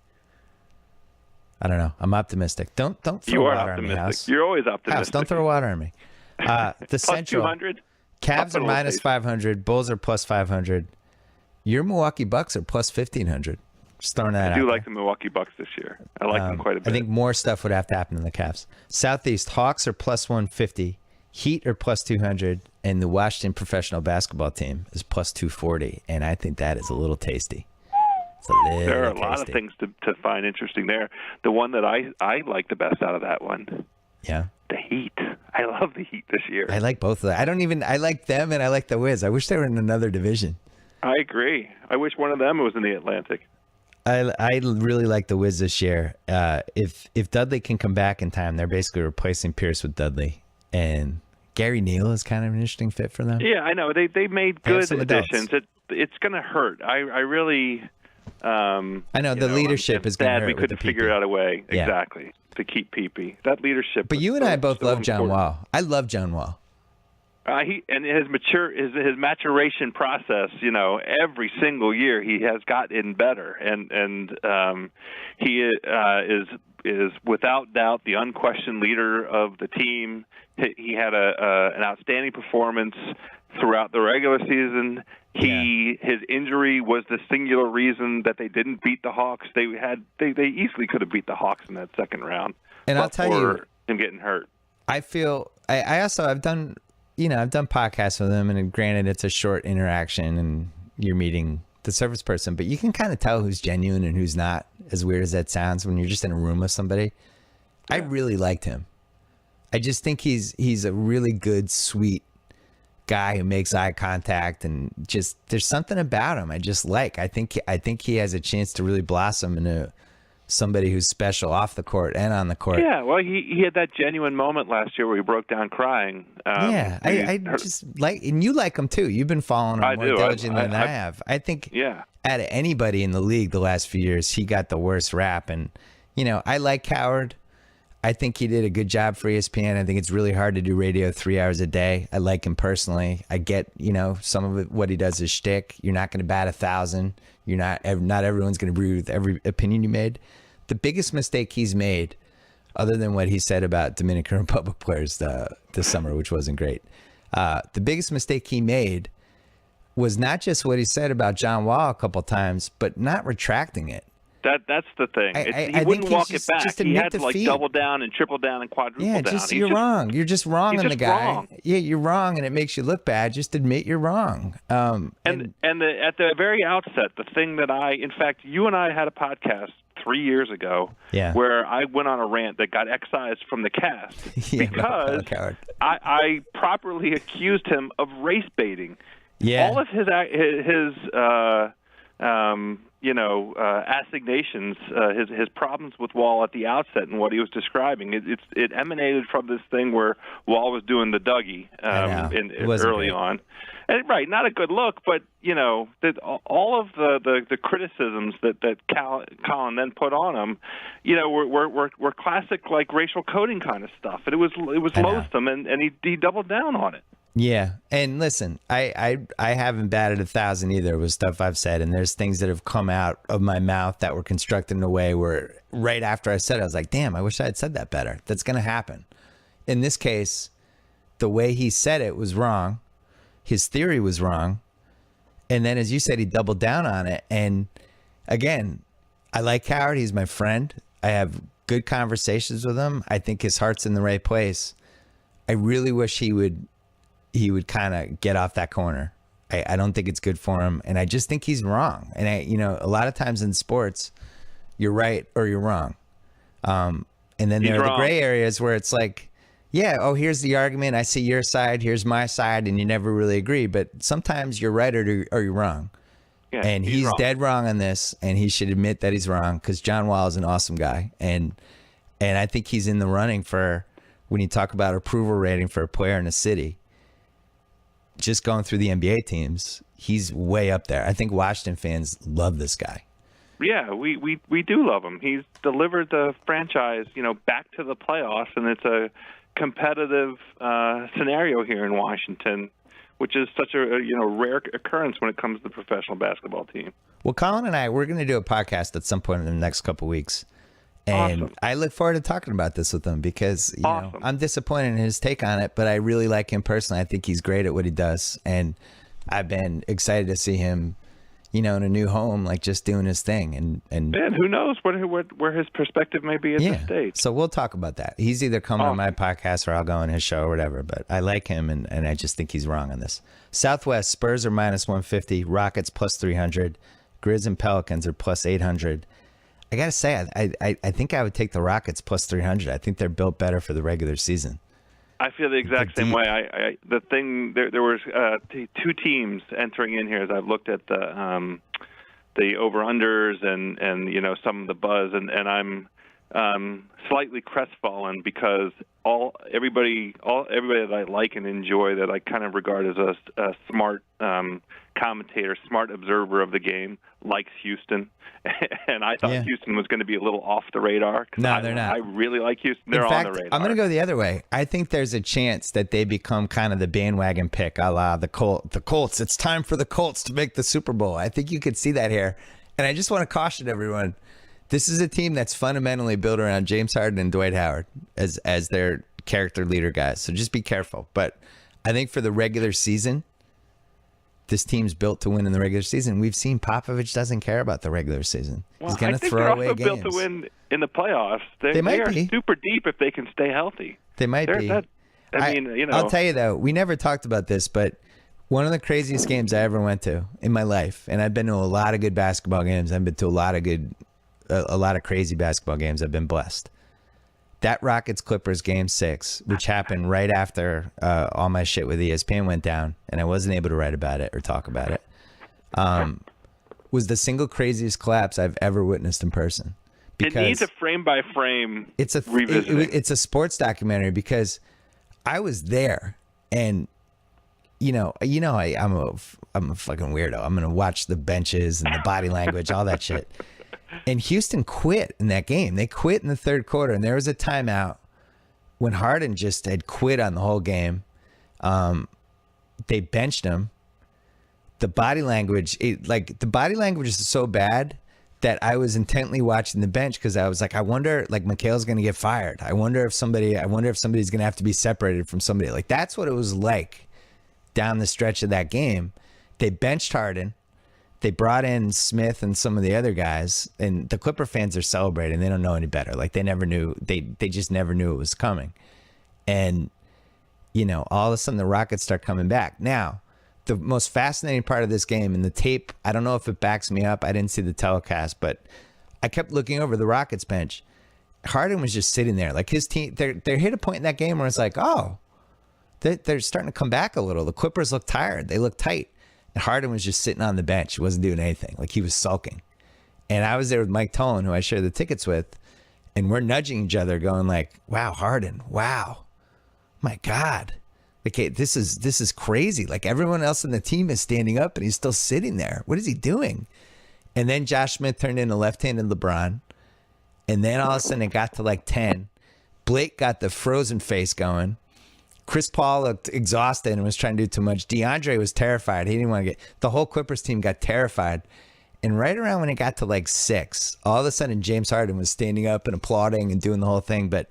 I don't know. I'm optimistic. Don't throw water on me, House. You're always optimistic. House, don't throw water on me. The plus Central 200. Cavs are minus 500. Bulls are plus 500. Your Milwaukee Bucks are plus 1,500. Just throwing that out. I do there. like the Milwaukee Bucks this year. I like them quite a bit. I think more stuff would have to happen in the Cavs. Southeast, Hawks are plus 150. Heat are plus 200. And the Washington professional basketball team is plus 240. And I think that is a little tasty. It's a little There are a tasty. lot of things to find interesting there. The one that I like the best out of that one, Yeah. the Heat. I love the Heat this year. I like both of them. I like them and I like the Wiz. I wish they were in another division. I agree. I wish one of them was in the Atlantic. I really like the Wiz this year. If Dudley can come back in time, they're basically replacing Pierce with Dudley. And Gary Neal is kind of an interesting fit for them. Yeah, I know. They made good additions. It's going to hurt. I really. I know the leadership is going to hurt. We couldn't figure out a way exactly to keep Pepe. That leadership. But you and I both love John Wall. I love John Wall. His maturation process, every single year he has gotten better, and he is without doubt the unquestioned leader of the team. He had an outstanding performance throughout the regular season. His injury was the singular reason that they didn't beat the Hawks. They easily could have beat the Hawks in that second round. And I'll tell you, him getting hurt. I feel I've done podcasts with him, and granted it's a short interaction and you're meeting the service person, but you can kind of tell who's genuine and who's not, as weird as that sounds, when you're just in a room with somebody. Yeah. I really liked him. I just think he's a really good, sweet guy who makes eye contact, and just there's something about him I just like. I think he has a chance to really blossom into somebody who's special off the court and on the court. Yeah, well, he had that genuine moment last year where he broke down crying. I just like, and you like him too. You've been following him more diligently than I have. I think out of anybody in the league the last few years, he got the worst rap. And, I like Howard. I think he did a good job for ESPN. I think it's really hard to do radio 3 hours a day. I like him personally. I get, some of it, what he does is shtick. You're not going to bat 1,000. You're not everyone's going to agree with every opinion you made. The biggest mistake he's made, other than what he said about Dominican Republic players this summer, which wasn't great, the biggest mistake he made was not just what he said about John Wall a couple times, but not retracting it. That's the thing. He wouldn't walk it back. He had to double down and triple down and quadruple down. You're wrong. You're just wrong on the guy. Wrong. Yeah, you're wrong, and it makes you look bad. Just admit you're wrong. At the very outset, the thing that in fact, you and I had a podcast 3 years ago where I went on a rant that got excised from the cast because I properly accused him of race baiting. Yeah. All of his assignations, his problems with Wall at the outset and what he was describing, it emanated from this thing where Wall was doing the Dougie early on. And, right, not a good look, but all of the criticisms that Colin then put on him, were classic like racial coding kind of stuff. And it was loathsome, and he doubled down on it. Yeah, and listen, I haven't batted 1,000 either with stuff I've said, and there's things that have come out of my mouth that were constructed in a way where right after I said it, I was like, damn, I wish I had said that better. That's going to happen. In this case, the way he said it was wrong. His theory was wrong. And then, as you said, he doubled down on it. And again, I like Howard. He's my friend. I have good conversations with him. I think his heart's in the right place. I really wish he would kind of get off that corner. I don't think it's good for him. And I just think he's wrong. And a lot of times in sports, you're right or you're wrong. And then there are the gray areas where it's like, yeah, oh, here's the argument. I see your side. Here's my side. And you never really agree. But sometimes you're right or you're wrong. Yeah, and he's dead wrong on this. And he should admit that he's wrong because John Wall is an awesome guy. And I think he's in the running for, when you talk about approval rating for a player in a city, just going through the NBA teams, he's way up there. I think Washington fans love this guy. Yeah, we do love him. He's delivered the franchise, back to the playoffs, and it's a competitive scenario here in Washington, which is such a rare occurrence when it comes to the professional basketball team. Well, Colin and I, we're going to do a podcast at some point in the next couple of weeks. And awesome. I look forward to talking about this with him because I'm disappointed in his take on it, but I really like him personally. I think he's great at what he does, and I've been excited to see him, in a new home, like just doing his thing. And who knows where his perspective may be at this stage. So we'll talk about that. He's either coming on my podcast or I'll go on his show or whatever. But I like him, and I just think he's wrong on this. Southwest, Spurs are -150, Rockets +300, Grizz and Pelicans are +800. I got to say, I think I would take the Rockets +300. I think they're built better for the regular season. I feel the exact same way. There was two teams entering in here as I've looked at the over-unders and some of the buzz, and I'm slightly crestfallen because everybody that I like and enjoy, that I kind of regard as a smart commentator, smart observer of the game, likes Houston. And I thought Houston was going to be a little off the radar. No, they're not. I really like Houston. They're on the radar. I'm going to go the other way. I think there's a chance that they become kind of the bandwagon pick, a la the Colts. It's time for the Colts to make the Super Bowl. I think you could see that here. And I just want to caution everyone. This is a team that's fundamentally built around James Harden and Dwight Howard as their character leader guys. So just be careful. But I think for the regular season, this team's built to win in the regular season. We've seen Popovich doesn't care about the regular season. He's going to throw away games. They're also built to win in the playoffs. They are super deep if they can stay healthy. They might be. I'll tell you, though, we never talked about this, but one of the craziest games I ever went to in my life, and I've been to a lot of good basketball games. I've been to a lot of crazy basketball games. I've been blessed. That Rockets-Clippers Game 6, which happened right after all my shit with ESPN went down, and I wasn't able to write about it or talk about it, was the single craziest collapse I've ever witnessed in person. It needs a frame-by-frame revisiting. It's a sports documentary because I was there, and I'm a fucking weirdo. I'm going to watch the benches and the body language, all that shit. And Houston quit in that game. They quit in the third quarter, and there was a timeout when Harden just had quit on the whole game. They benched him. The body language is so bad that I was intently watching the bench because I was like, I wonder, like, Mikhail's going to get fired. I wonder if somebody's going to have to be separated from somebody. Like, that's what it was like down the stretch of that game. They benched Harden. They brought in Smith and some of the other guys, and the Clipper fans are celebrating. They don't know any better. Like, they never knew. They just never knew it was coming. And, all of a sudden the Rockets start coming back. Now, the most fascinating part of this game, and the tape, I don't know if it backs me up. I didn't see the telecast, but I kept looking over the Rockets bench. Harden was just sitting there. Like, his team, they hit a point in that game where it's like, oh, they're starting to come back a little. The Clippers look tired. They look tight. And Harden was just sitting on the bench. He wasn't doing anything. Like, he was sulking. And I was there with Mike Tolan, who I share the tickets with, and we're nudging each other going like, wow, Harden, wow. My God. Okay, this is crazy. Like, everyone else in the team is standing up, and he's still sitting there. What is he doing? And then Josh Smith turned into left-handed LeBron. And then all of a sudden it got to like 10. Blake got the frozen face going. Chris Paul looked exhausted and was trying to do too much. DeAndre was terrified. He didn't want to the whole Clippers team got terrified. And right around when it got to like 6, all of a sudden James Harden was standing up and applauding and doing the whole thing. But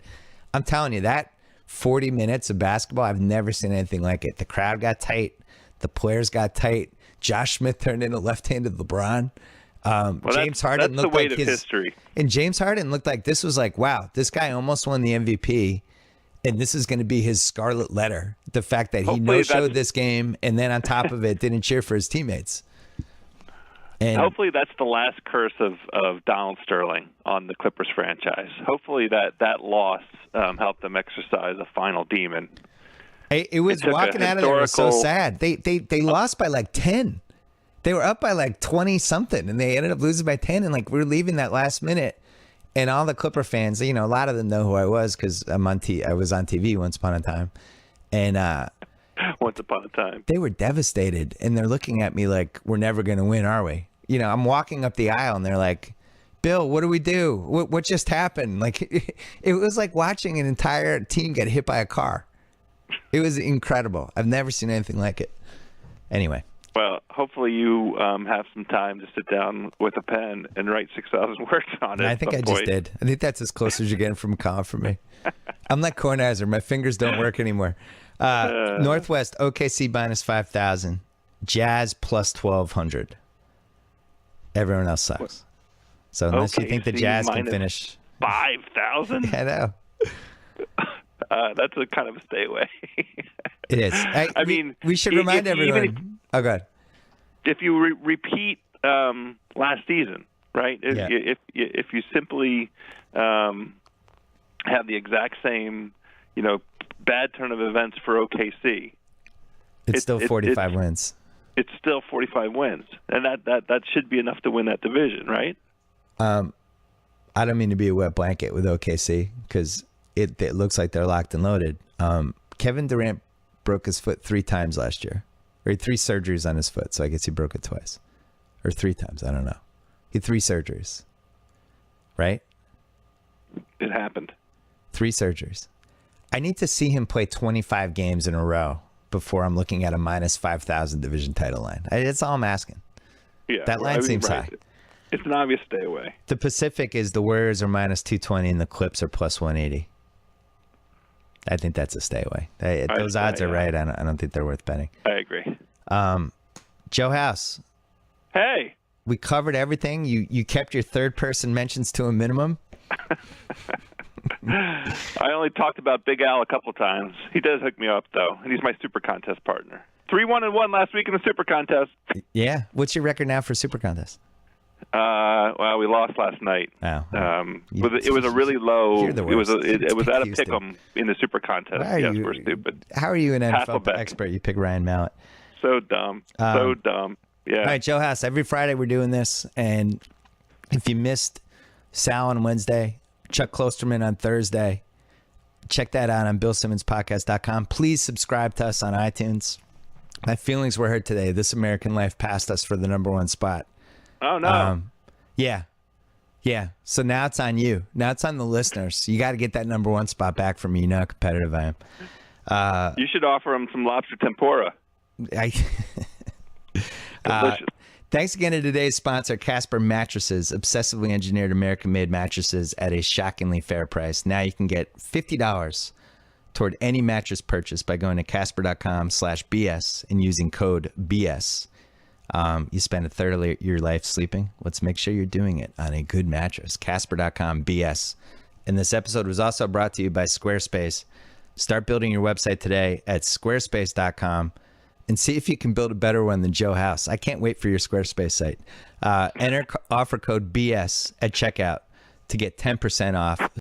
I'm telling you, that 40 minutes of basketball, I've never seen anything like it. The crowd got tight. The players got tight. Josh Smith turned into left-handed LeBron. James Harden looked like history. And James Harden looked like this was like, wow, this guy almost won the MVP. And this is going to be his scarlet letter the fact that he Hopefully no-showed this game and then on top of it didn't cheer for his teammates. And hopefully that's the last curse of Donald Sterling on the Clippers franchise. Hopefully that loss helped them exercise a final demon. it was walking out of there was so sad. They lost by like 10. They were up by like 20 something and they ended up losing by 10. And like we were leaving that last minute and all the Clipper fans, you know, a lot of them know who I was because I was on TV once upon a time. And once upon a time, they were devastated and they're looking at me like, we're never going to win, are we? You know, I'm walking up the aisle and they're like, Bill, what do we do? What just happened? Like, it was like watching an entire team get hit by a car. It was incredible. I've never seen anything like it. Anyway. Well, hopefully you have some time to sit down with a pen and write 6,000 words on it. I think I just did. I think that's as close as you're getting from a column for me. I'm like Kornheiser. My fingers don't work anymore. Northwest, OKC minus 5,000. Jazz plus 1,200. Everyone else sucks. So unless you think the Jazz can finish 5,000, I know. That's a kind of a stay away. It is. I mean, we should remind everyone. Oh, God. If you repeat last season, right? If you simply have the exact same, bad turn of events for OKC, it's still 45 wins. It's still 45 wins, and that should be enough to win that division, right? I don't mean to be a wet blanket with OKC because it looks like they're locked and loaded. Kevin Durant broke his foot 3 times last year. Or he had 3 surgeries on his foot, so I guess he broke it twice. Or 3 times, I don't know. He had 3 surgeries. Right? It happened. 3 surgeries. I need to see him play 25 games in a row before I'm looking at a minus 5,000 division title line. That's all I'm asking. Yeah, that line seems high. It's an obvious stay away. The Pacific is the Warriors are minus 220 and the Clips are plus 180. I think that's a stay away. Those odds are right. I don't think they're worth betting. I agree. Joe House. Hey. We covered everything. You kept your third person mentions to a minimum. I only talked about Big Al a couple times. He does hook me up, though, and he's my Super Contest partner. 3-1-1 last week in the Super Contest. Yeah. What's your record now for Super Contest? Well, we lost last night. Oh. It was a really low. You're the worst. It was at a pick'em in the Super Contest. Yes, we're stupid. How are you an NFL expert? You pick Ryan Mallett. So dumb. So dumb. Yeah. All right, Joe House. Every Friday we're doing this, and if you missed Sal on Wednesday, Chuck Klosterman on Thursday, check that out on BillSimmonsPodcast.com. Please subscribe to us on iTunes. My feelings were hurt today. This American Life passed us for the #1 spot. Oh, no. Yeah. So now it's on you. Now it's on the listeners. You got to get that #1 spot back from me. You know how competitive I am. You should offer them some lobster tempura. Delicious. Thanks again to today's sponsor, Casper Mattresses, obsessively engineered American-made mattresses at a shockingly fair price. Now you can get $50 toward any mattress purchase by going to casper.com/BS and using code BS. You spend a third of your life sleeping. Let's make sure you're doing it on a good mattress. Casper.com BS. And this episode was also brought to you by Squarespace. Start building your website today at squarespace.com and see if you can build a better one than Joe House. I can't wait for your Squarespace site. Enter offer code BS at checkout to get 10% off.